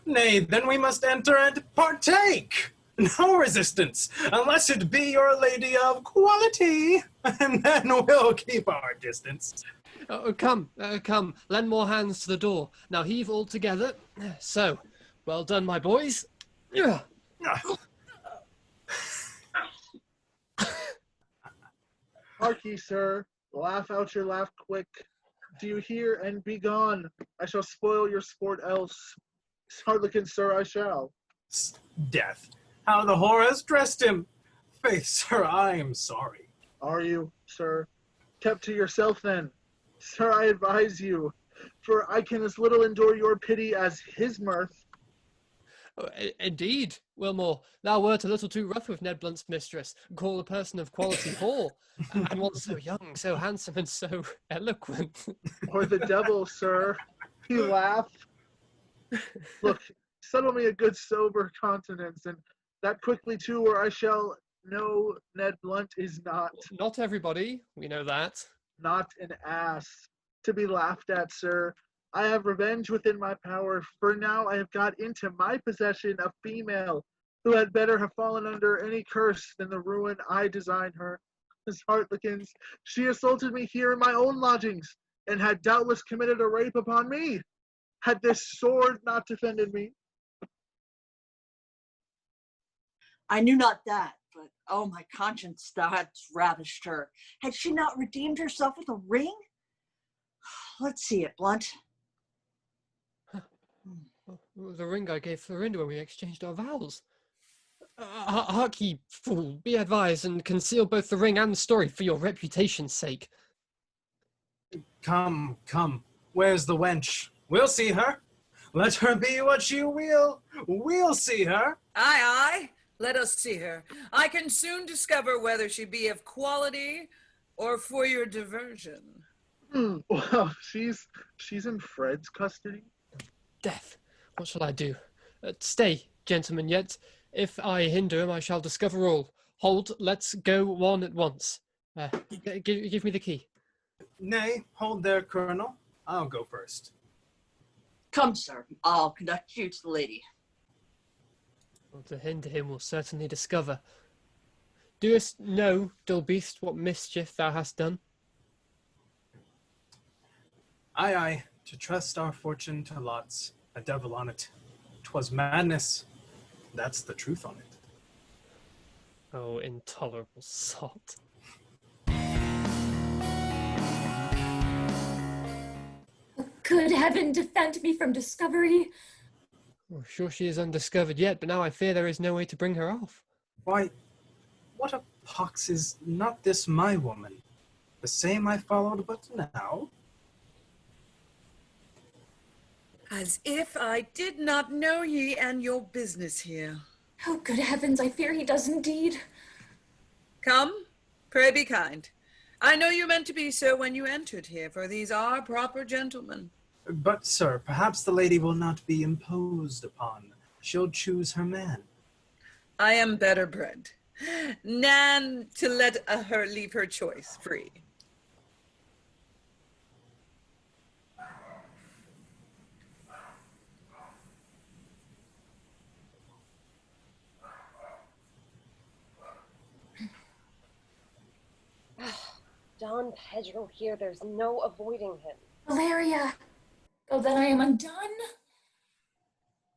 Nay, then we must enter and partake. No resistance, unless it be your lady of quality, and then we'll keep our distance. Come, lend more hands to the door. Now heave all together. So, well done, my boys. Hark ye, sir, laugh out your laugh quick. Do you hear? And be gone. I shall spoil your sport else. Harlequin, sir, I shall. Death, how the whore has dressed him. Faith, sir, I am sorry. Are you, sir? Kept to yourself, then. Sir, I advise you, for I can as little endure your pity as his mirth. Oh, indeed, Willmore, thou wert a little too rough with Ned Blunt's mistress, call a person of quality whore, and one so young, so handsome, and so eloquent. Or the devil, sir. You laugh. Look, settle me a good sober countenance, and that quickly too, or I shall know Ned Blunt is not. Not everybody, we know that. Not an ass to be laughed at, sir. I have revenge within my power, for now I have got into my possession a female who had better have fallen under any curse than the ruin I designed her. As harlequins, she assaulted me here in my own lodgings, and had doubtless committed a rape upon me, had this sword not defended me. I knew not that, but oh, my conscience, thou hadst ravished her. Had she not redeemed herself with a ring? Let's see it, Blunt. The ring I gave Florinda when we exchanged our vows. Hark ye, fool, be advised and conceal both the ring and the story for your reputation's sake. Come, where's the wench? We'll see her. Let her be what she will. We'll see her. Aye, let us see her. I can soon discover whether she be of quality or for your diversion. Well, she's in Fred's custody. Death, what shall I do? Stay, gentlemen, yet if I hinder him, I shall discover all. Hold, let's go one at once. Give me the key. Nay, hold there, Colonel. I'll go first. Come, sir, I'll conduct you to the lady. Well, to hinder him will certainly discover. Doest know, dull beast, what mischief thou hast done? Aye, to trust our fortune to lots, a devil on it. 'Twas madness. That's the truth on it. Oh, intolerable sot. Good heaven, defend me from discovery. Oh, sure she is undiscovered yet, but now I fear there is no way to bring her off. Why, what a pox is not this my woman? The same I followed but now? As if I did not know ye and your business here. Oh, good heavens, I fear he does indeed. Come, pray be kind. I know you meant to be so when you entered here, for these are proper gentlemen. But, sir, perhaps the lady will not be imposed upon. She'll choose her man. I am better bred. Nan to let her leave her choice free. Don Pedro here, there's no avoiding him. Valeria! Oh, then I am undone?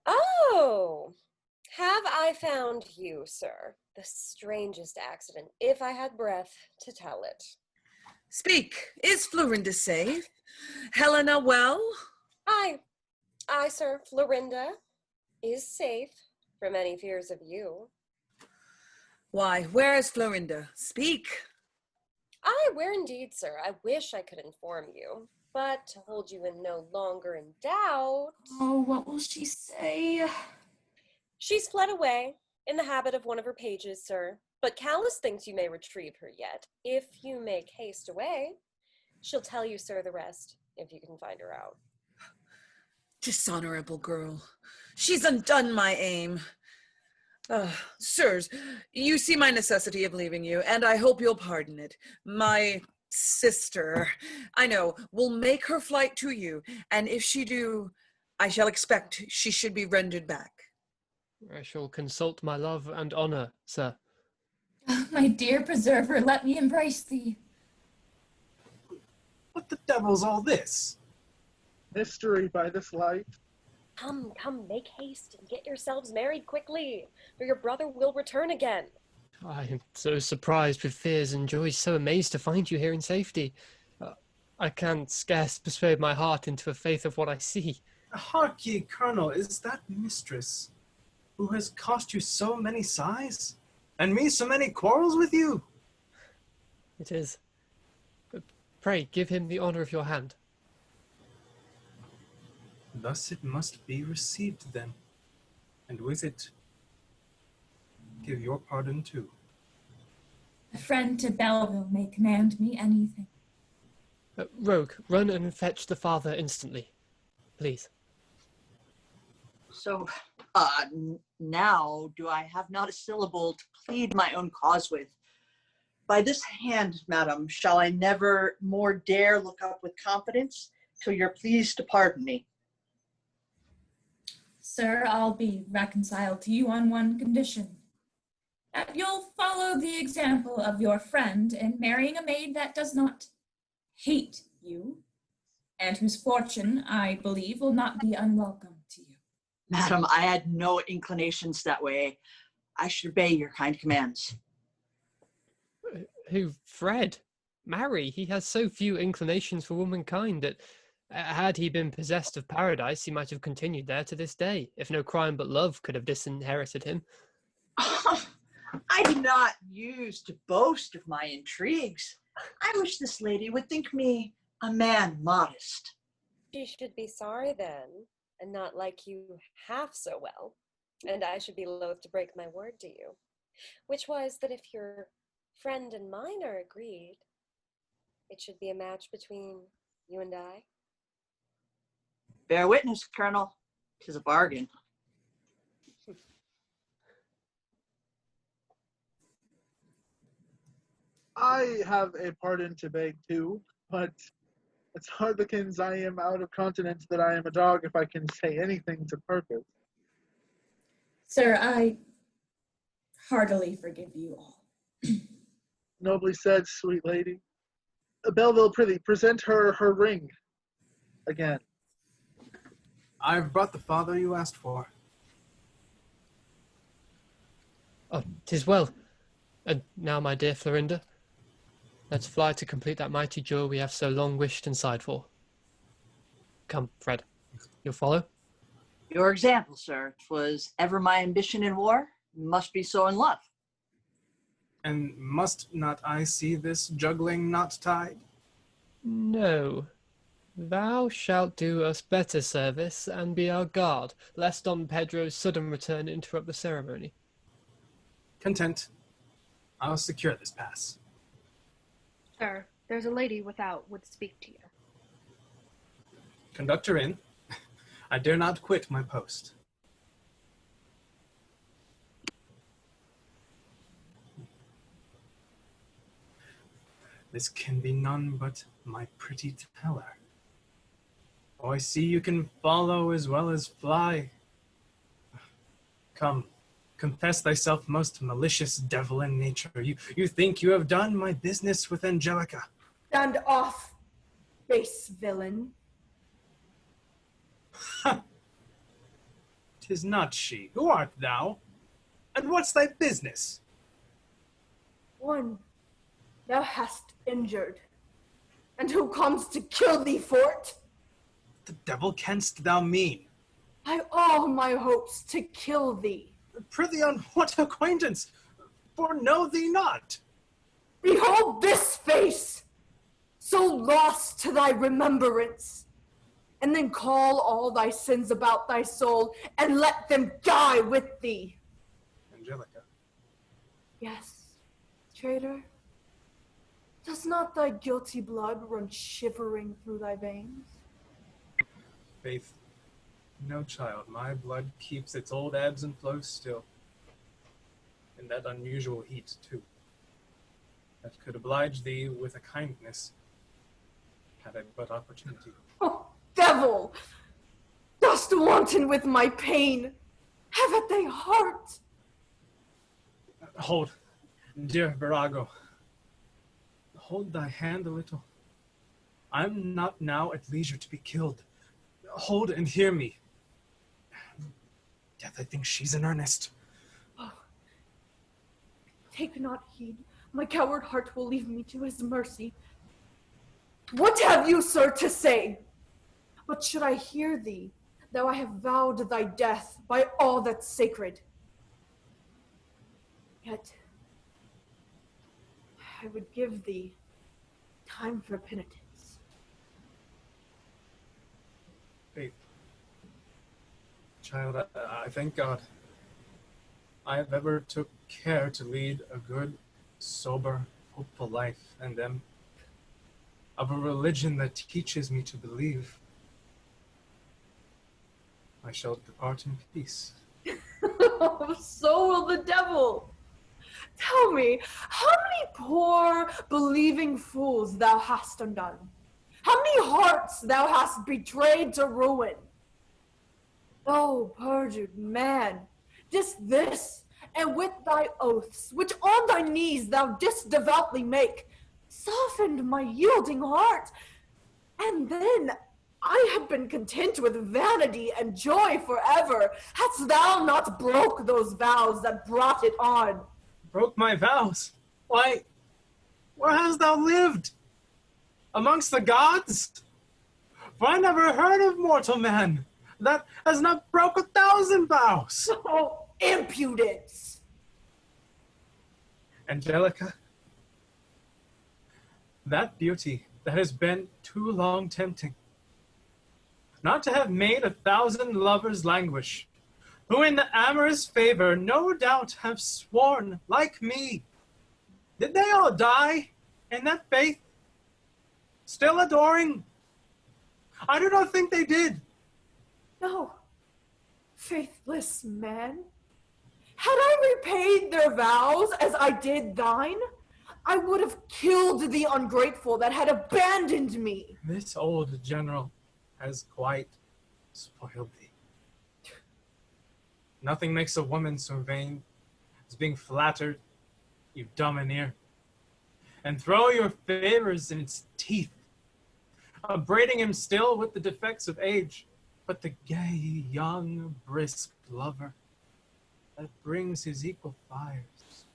Oh! Have I found you, sir? The strangest accident, if I had breath to tell it. Speak, is Florinda safe? Hellena well? Aye, sir, Florinda is safe from any fears of you. Why, where is Florinda? Speak. Aye, where indeed, sir? I wish I could inform you, but to hold you in no longer in doubt. Oh, what will she say? She's fled away, In the habit of one of her pages, sir. But Callis thinks you may retrieve her yet, if you make haste away. She'll tell you, sir, the rest, if you can find her out. Dishonorable girl. She's undone my aim. Sirs, you see my necessity of leaving you, and I hope you'll pardon it. My sister, I know, will make her flight to you, and if she do, I shall expect she should be rendered back. I shall consult my love and honour, sir. Oh, my dear preserver, let me embrace thee. What the devil's all this? Mystery by this light. Come, make haste and get yourselves married quickly, for your brother will return again. I am so surprised with fears and joys, so amazed to find you here in safety. I can scarce persuade my heart into a faith of what I see. Hark ye, Colonel, is that mistress who has cost you so many sighs, and me so many quarrels with you? It is. Pray, give him the honour of your hand. Thus it must be received then, and with it, give your pardon too. A friend to Belville may command me anything. Rogue, run and fetch the father instantly, please. So, now do I have not a syllable to plead my own cause with. By this hand, madam, shall I never more dare look up with confidence till you're pleased to pardon me. Sir, I'll be reconciled to you on one condition. That you'll follow the example of your friend in marrying a maid that does not hate you, and whose fortune, I believe, will not be unwelcome to you. Madam, I had no inclinations that way. I should obey your kind commands. Who, Fred? Marry? He has so few inclinations for womankind that, had he been possessed of paradise, he might have continued there to this day, if no crime but love could have disinherited him. I do not use to boast of my intrigues. I wish this lady would think me a man modest. She should be sorry then, and not like you half so well, and I should be loath to break my word to you, which was that if your friend and mine are agreed, it should be a match between you and I. Bear witness, Colonel, 'tis a bargain. I have a pardon to beg too, but it's Harlequins I am out of countenance that I am a dog if I can say anything to purpose. Sir, I heartily forgive you all. Nobly said, sweet lady. Belville, prithee, present her her ring again. I've brought the father you asked for. Oh, 'tis well. And now, my dear Florinda, let's fly to complete that mighty joy we have so long wished and sighed for. Come, Fred, you'll follow? Your example, sir. 'Twas ever my ambition in war, must be so in love. And must not I see this juggling knot tied? No. Thou shalt do us better service and be our guard, lest Don Pedro's sudden return interrupt the ceremony. Content. I'll secure this pass. Sir, there's a lady without would speak to you. Conduct her in. I dare not quit my post. This can be none but my pretty teller. Oh, I see you can follow as well as fly. Come, confess thyself most malicious devil in nature. You think you have done my business with Angellica. Stand off, base villain. 'Tis not she. Who art thou? And what's thy business? One thou hast injured, and who comes to kill thee for't? The devil canst thou mean? By all my hopes to kill thee. Prithee, on what acquaintance? For know thee not. Behold this face, so lost to thy remembrance, and then call all thy sins about thy soul, and let them die with thee. Angellica. Yes, traitor. Does not thy guilty blood run shivering through thy veins? Faith, no, child, my blood keeps its old ebbs and flows still. In that unusual heat, too, that could oblige thee with a kindness, had I but opportunity. Oh, devil! Dost wanton with my pain? Have at thy heart! Hold, dear Virago. Hold thy hand a little. I'm not now at leisure to be killed. Hold and hear me. Death, I think she's in earnest. Oh. Take not heed. My coward heart will leave me to his mercy. What have you, sir, to say? But should I hear thee, though I have vowed thy death by all that's sacred? Yet, I would give thee time for penitence. Faith. Child, I thank God I have ever took care to lead a good, sober, hopeful life, and am of a religion that teaches me to believe. I shall depart in peace. So will the devil. Tell me, how many poor, believing fools thou hast undone? How many hearts thou hast betrayed to ruin? Oh, perjured man, just this, and with thy oaths, which on thy knees thou didst devoutly make, softened my yielding heart, and then I have been content with vanity and joy forever, hadst thou not broke those vows that brought it on. Broke my vows? Why, where hast thou lived? Amongst the gods? For I never heard of mortal man that has not broke 1,000 vows. Oh, impudence! Angellica, that beauty that has been too long tempting, not to have made 1,000 lovers languish, who in the amorous favor no doubt have sworn, like me. Did they all die in that faith? Still adoring? I do not think they did. No, faithless man. Had I repaid their vows as I did thine, I would have killed the ungrateful that had abandoned me. This old general has quite spoiled thee. Nothing makes a woman so vain as being flattered, you domineer, and throw your favors in its teeth, upbraiding him still with the defects of age, but the gay, young, brisk lover that brings his equal fires,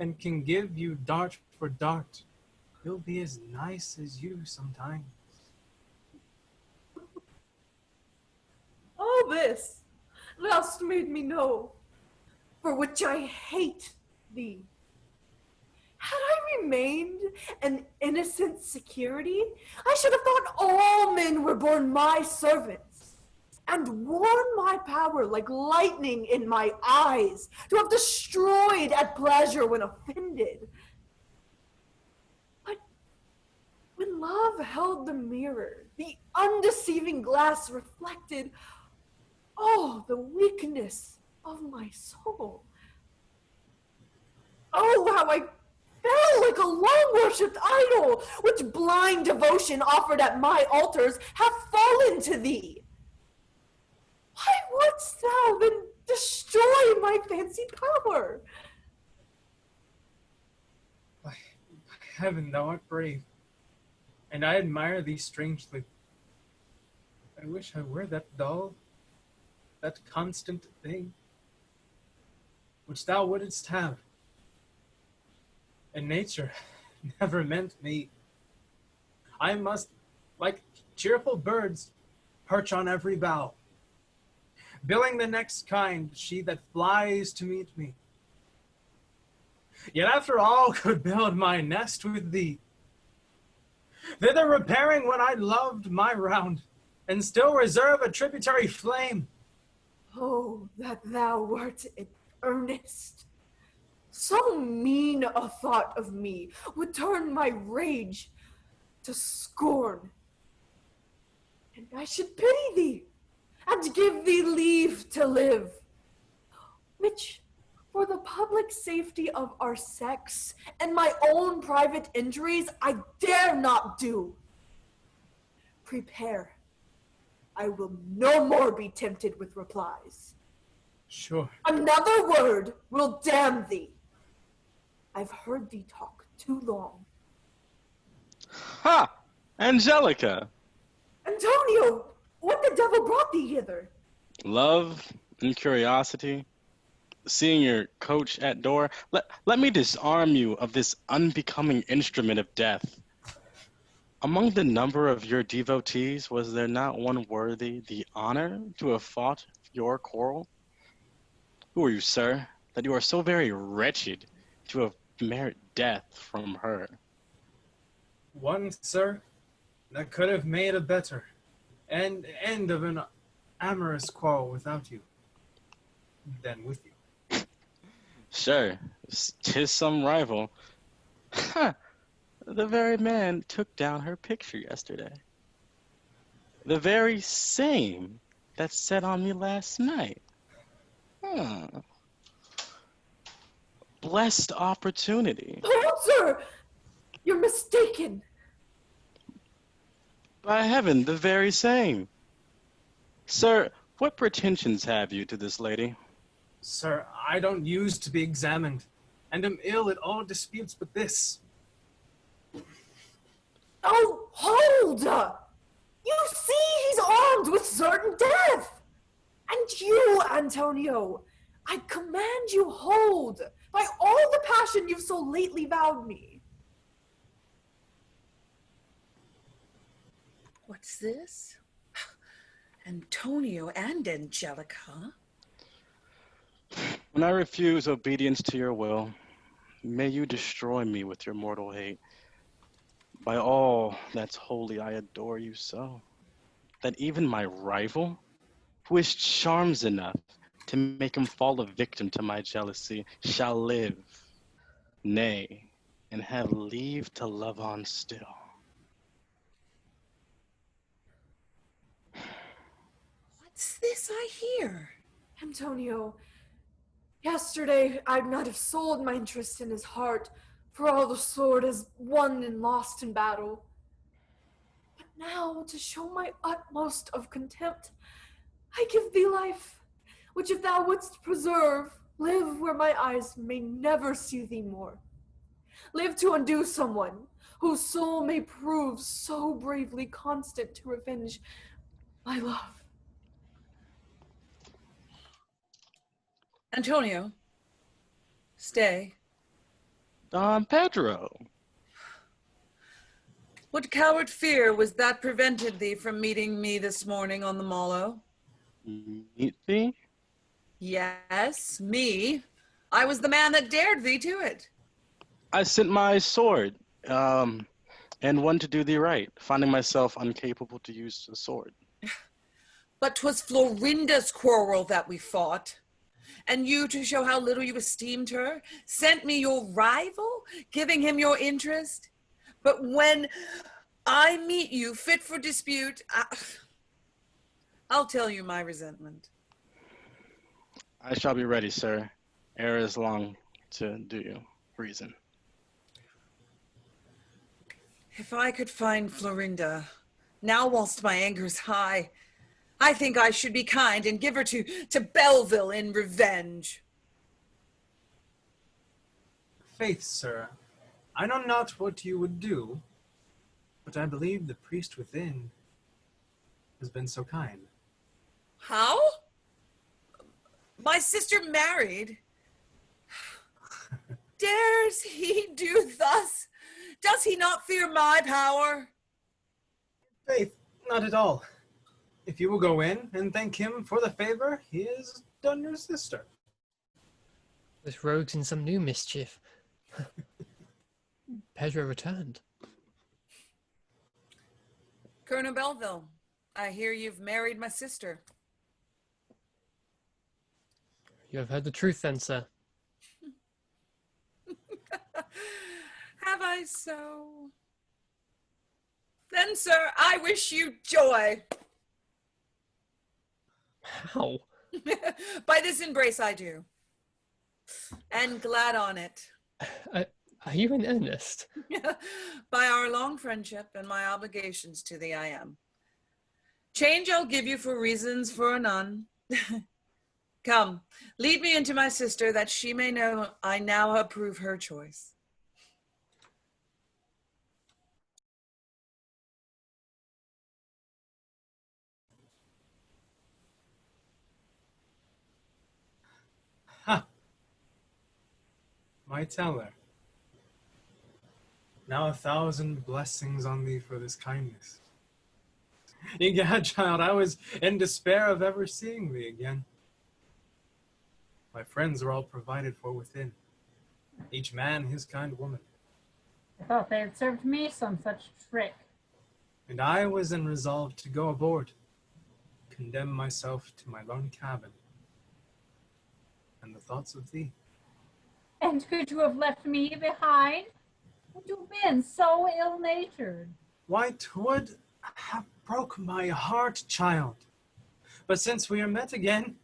and can give you dart for dart, he'll be as nice as you sometimes. All this thou'st made me know, for which I hate thee. Had I remained an innocent security, I should have thought all men were born my servants, and worn my power like lightning in my eyes, to have destroyed at pleasure when offended. But when love held the mirror, the undeceiving glass reflected all the weakness of my soul. Oh, how I fell like a long-worshipped idol, which blind devotion offered at my altars hath fallen to thee. Why wouldst thou then destroy my fancied power? By heaven, thou art brave, and I admire thee strangely. I wish I were that dull, that constant thing, which thou wouldst have. And nature never meant me. I must, like cheerful birds, perch on every bough, billing the next kind, she that flies to meet me. Yet after all could build my nest with thee, thither repairing when I loved my round, and still reserve a tributary flame. Oh, that thou wert earnest. So mean a thought of me would turn my rage to scorn. And I should pity thee, and give thee leave to live, which, for the public safety of our sex and my own private injuries, I dare not do. Prepare. I will no more be tempted with replies. Sure. Another word will damn thee. I've heard thee talk too long. Ha! Angellica! Antonio, what the devil brought thee hither? Love and curiosity. Seeing your coach at door, let me disarm you of this unbecoming instrument of death. Among the number of your devotees, was there not one worthy the honor to have fought your quarrel? Who are you, sir, that you are so very wretched to have merit death from her? One, sir, that could have made a better and end of an amorous quarrel without you than with you. Sure, 'tis some rival. Ha! The very man took down her picture yesterday. The very same that set on me last night. Huh. Blessed opportunity. Hold, sir! You're mistaken. By heaven, the very same. Sir, what pretensions have you to this lady? Sir, I don't use to be examined, and am ill at all disputes but this. Oh, hold! You see he's armed with certain death! And you, Antonio, I command you hold, by all the passion you've so lately vowed me. What's this? Antonio and Angellica? When I refuse obedience to your will, may you destroy me with your mortal hate. By all that's holy, I adore you so, that even my rival, who is charms enough to make him fall a victim to my jealousy, shall live, nay, and have leave to love on still. What's this I hear? Antonio, yesterday I'd not have sold my interest in his heart for all the sword has won and lost in battle. But now, to show my utmost of contempt, I give thee life, which if thou wouldst preserve, live where my eyes may never see thee more. Live to undo someone whose soul may prove so bravely constant to revenge my love. Antonio, stay. Don Pedro. What coward fear was that prevented thee from meeting me this morning on the Molo? Meet thee? Yes, me. I was the man that dared thee to it. I sent my sword, and one to do thee right, finding myself incapable to use the sword. But 'twas Florinda's quarrel that we fought. And you, to show how little you esteemed her, sent me your rival, giving him your interest. But when I meet you fit for dispute, I'll tell you my resentment. I shall be ready, sir, ere is long to do you reason. If I could find Florinda, now whilst my anger's high, I think I should be kind and give her to Belville in revenge. Faith, sir, I know not what you would do, but I believe the priest within has been so kind. How? My sister married? Dares he do thus? Does he not fear my power? Faith, not at all. If you will go in and thank him for the favor he has done your sister. This rogue's in some new mischief. Pedro returned. Colonel Belville, I hear you've married my sister. You have heard the truth then, sir. Have I so? Then, sir, I wish you joy. How? By this embrace I do, and glad on it. Are you in earnest? By our long friendship and my obligations to thee I am. Change I'll give you for reasons for none. Come, lead me into my sister, that she may know I now approve her choice. Ha! My teller. Now 1,000 blessings on thee for this kindness. Egad, child, I was in despair of ever seeing thee again. My friends are all provided for within, each man his kind woman. I thought they had served me some such trick. And I was in resolve to go aboard, condemn myself to my lone cabin, and the thoughts of thee. And could you have left me behind? Would you have been so ill-natured? Why, 'twould have broke my heart, child. But since we are met again,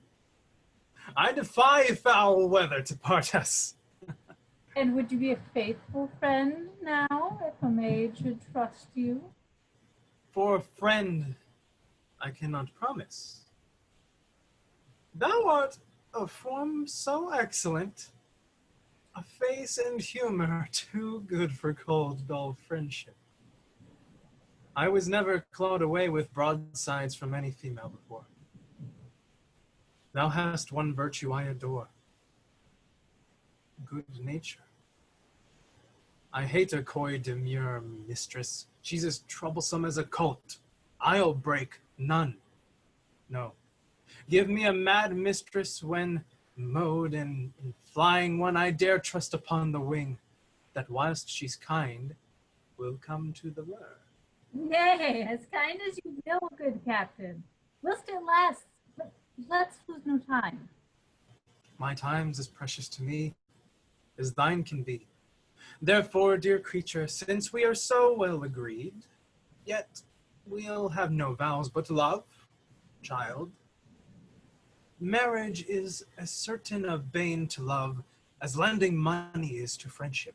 I defy foul weather to part us. And would you be a faithful friend now, if a maid should trust you? For a friend, I cannot promise. Thou art of form so excellent, a face and humor too good for cold, dull friendship. I was never clawed away with broadsides from any female before. Thou hast one virtue I adore, good nature. I hate a coy, demure mistress. She's as troublesome as a colt. I'll break none. No. Give me a mad mistress when mowed, and in flying one I dare trust upon the wing, that whilst she's kind, will come to the lure. Nay, as kind as you will, good captain. Whilst it lasts, but let's lose no time. My time's as precious to me as thine can be. Therefore, dear creature, since we are so well agreed, yet we'll have no vows but love, child. Marriage is as certain a bane to love as lending money is to friendship.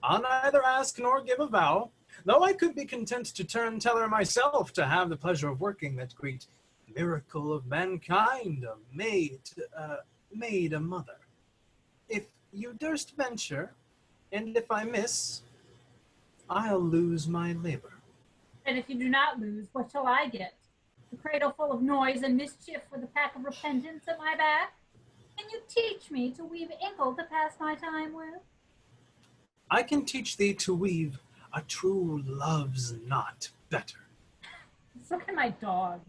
I'll neither ask nor give a vow, though I could be content to turn teller myself to have the pleasure of working that great miracle of mankind, a maid a mother. If you durst venture, and if I miss, I'll lose my labor. And if you do not lose, what shall I get? A cradle full of noise and mischief with a pack of repentance at my back? Can you teach me to weave inkle to pass my time with? I can teach thee to weave a true love's knot better. So can my dog.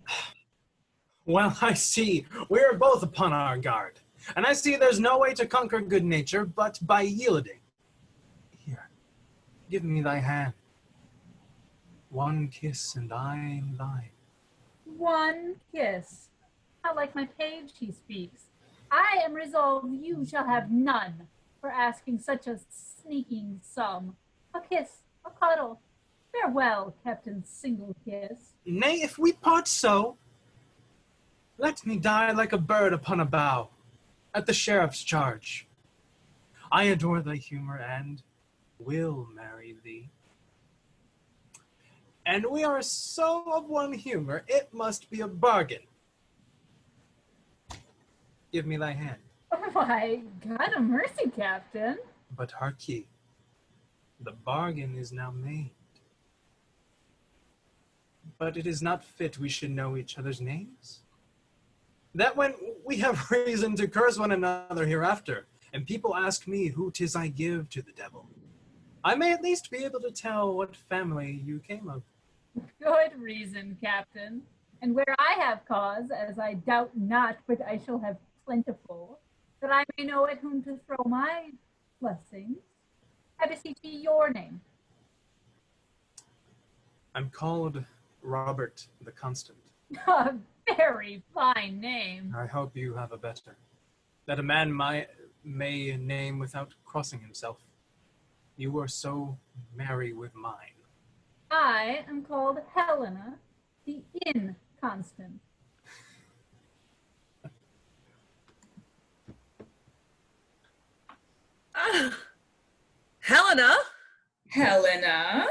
Well, I see we're both upon our guard, and I see there's no way to conquer good nature but by yielding. Here, give me thy hand. One kiss and I am thine. One kiss. How like my page he speaks. I am resolved you shall have none for asking such a sneaking sum. A kiss, a cuddle. Farewell, Captain Single Kiss. Nay, if we part so, let me die like a bird upon a bough, at the sheriff's charge. I adore thy humor and will marry thee. And we are so of one humor, it must be a bargain. Give me thy hand. Oh my God, a mercy, Captain. But hark ye, the bargain is now made. But it is not fit we should know each other's names. That when we have reason to curse one another hereafter, and people ask me who 'tis I give to the devil, I may at least be able to tell what family you came of. Good reason, Captain. And where I have cause, as I doubt not, but I shall have plentiful, that I may know at whom to throw my blessings, I beseech ye your name. I'm called Robert the Constant. A very fine name. I hope you have a better. that a man may name without crossing himself. You were so merry with mine. I am called Hellena, the inconstant. Helena? Helena?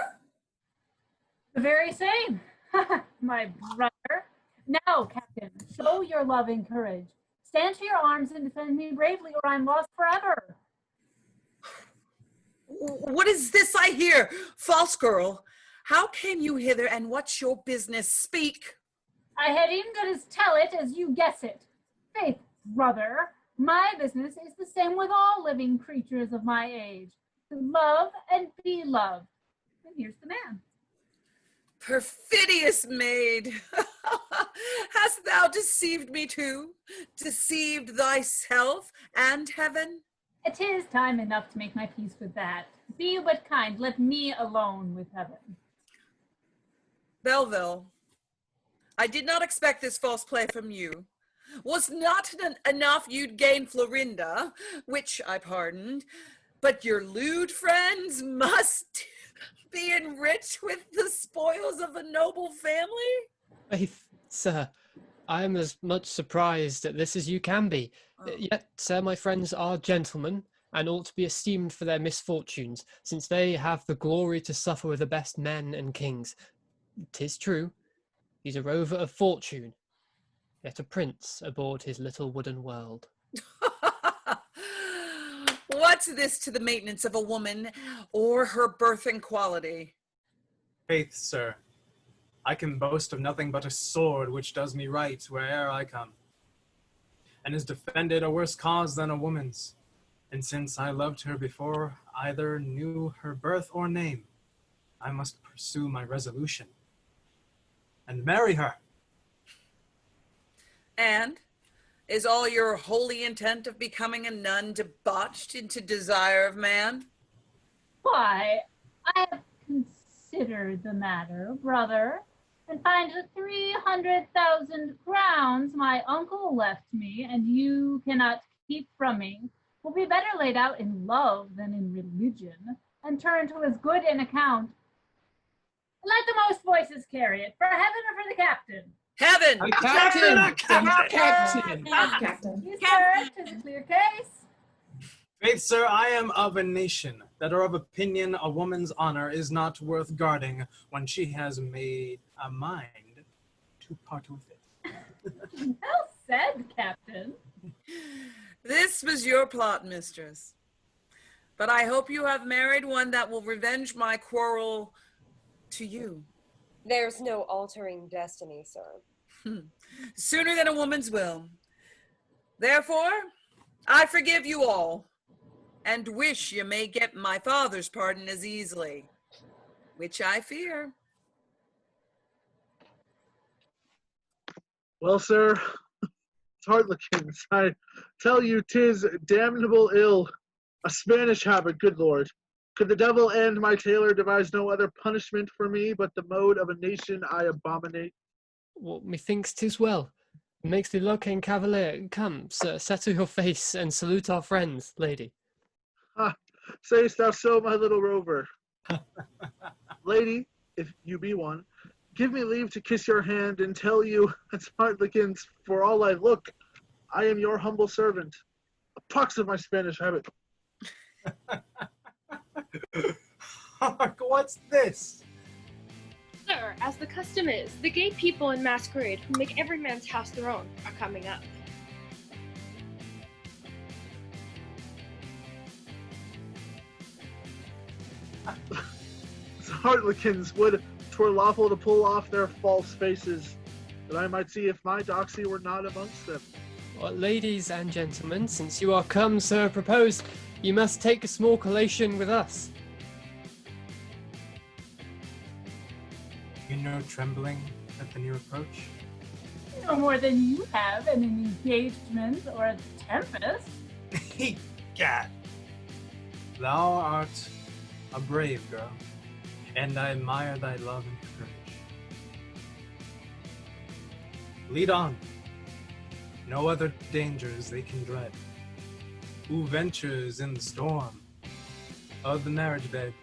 The very same. My brother. Now, Captain, show your loving courage. Stand to your arms and defend me bravely, or I'm lost forever. What is this I hear? False girl, how came you hither, and what's your business? Speak. I had even good as tell it as you guess it. Faith, brother, my business is the same with all living creatures of my age, to love and be loved. And here's the man. Perfidious maid, hast thou deceived me too? Deceived thyself and heaven? It is time enough to make my peace with that. Be you but kind, let me alone with heaven. Belville, I did not expect this false play from you. Was not enough you'd gain Florinda, which I pardoned, but your lewd friends must be enriched with the spoils of a noble family? Faith, sir, I am as much surprised at this as you can be. Yet, sir, my friends are gentlemen, and ought to be esteemed for their misfortunes, since they have the glory to suffer with the best men and kings. 'Tis true, he's a rover of fortune, yet a prince aboard his little wooden world. What's this to the maintenance of a woman, or her birth and quality? Faith, sir, I can boast of nothing but a sword which does me right where'er I come, and has defended a worse cause than a woman's. And since I loved her before either knew her birth or name, I must pursue my resolution and marry her. And is all your holy intent of becoming a nun debauched into desire of man? Why, I have considered the matter, brother, and find the 300,000 crowns my uncle left me and you cannot keep from me will be better laid out in love than in religion, and turn to as good an account. Let the most voices carry it, for heaven or for the captain. Heaven! Captain! Captain. You, sir, 'tis a clear case. Faith, sir, I am of a nation that are of opinion a woman's honor is not worth guarding when she has made a mind to part with it. Well said, Captain. This was your plot, mistress. But I hope you have married one that will revenge my quarrel to you. There's no altering destiny, sir. Sooner than a woman's will. Therefore, I forgive you all, and wish you may get my father's pardon as easily, which I fear. Well, sir, harlequins, I tell you 'tis damnable ill, a Spanish habit, good Lord. Could the devil and my tailor devise no other punishment for me but the mode of a nation I abominate? Well, methinks 'tis well. It makes the Locaine cavalier. Come, sir, settle your face and salute our friends, lady. Ah, sayest thou so, my little rover? Lady, if you be one, give me leave to kiss your hand and tell you, as harlequins, for all I look, I am your humble servant. A pox of my Spanish habit. Hark, what's this? Sir, as the custom is, the gay people in masquerade who make every man's house their own are coming up. Harlequins, would 'twere lawful to pull off their false faces, that I might see if my doxy were not amongst them. Well, ladies and gentlemen, since you are come, sir, propose you must take a small collation with us. You know trembling at the near approach? No more than you have in an engagement or a tempest. Egad! Thou art a brave girl, and I admire thy love and courage. Lead on. No other dangers they can dread. Who ventures in the storm of the marriage bed?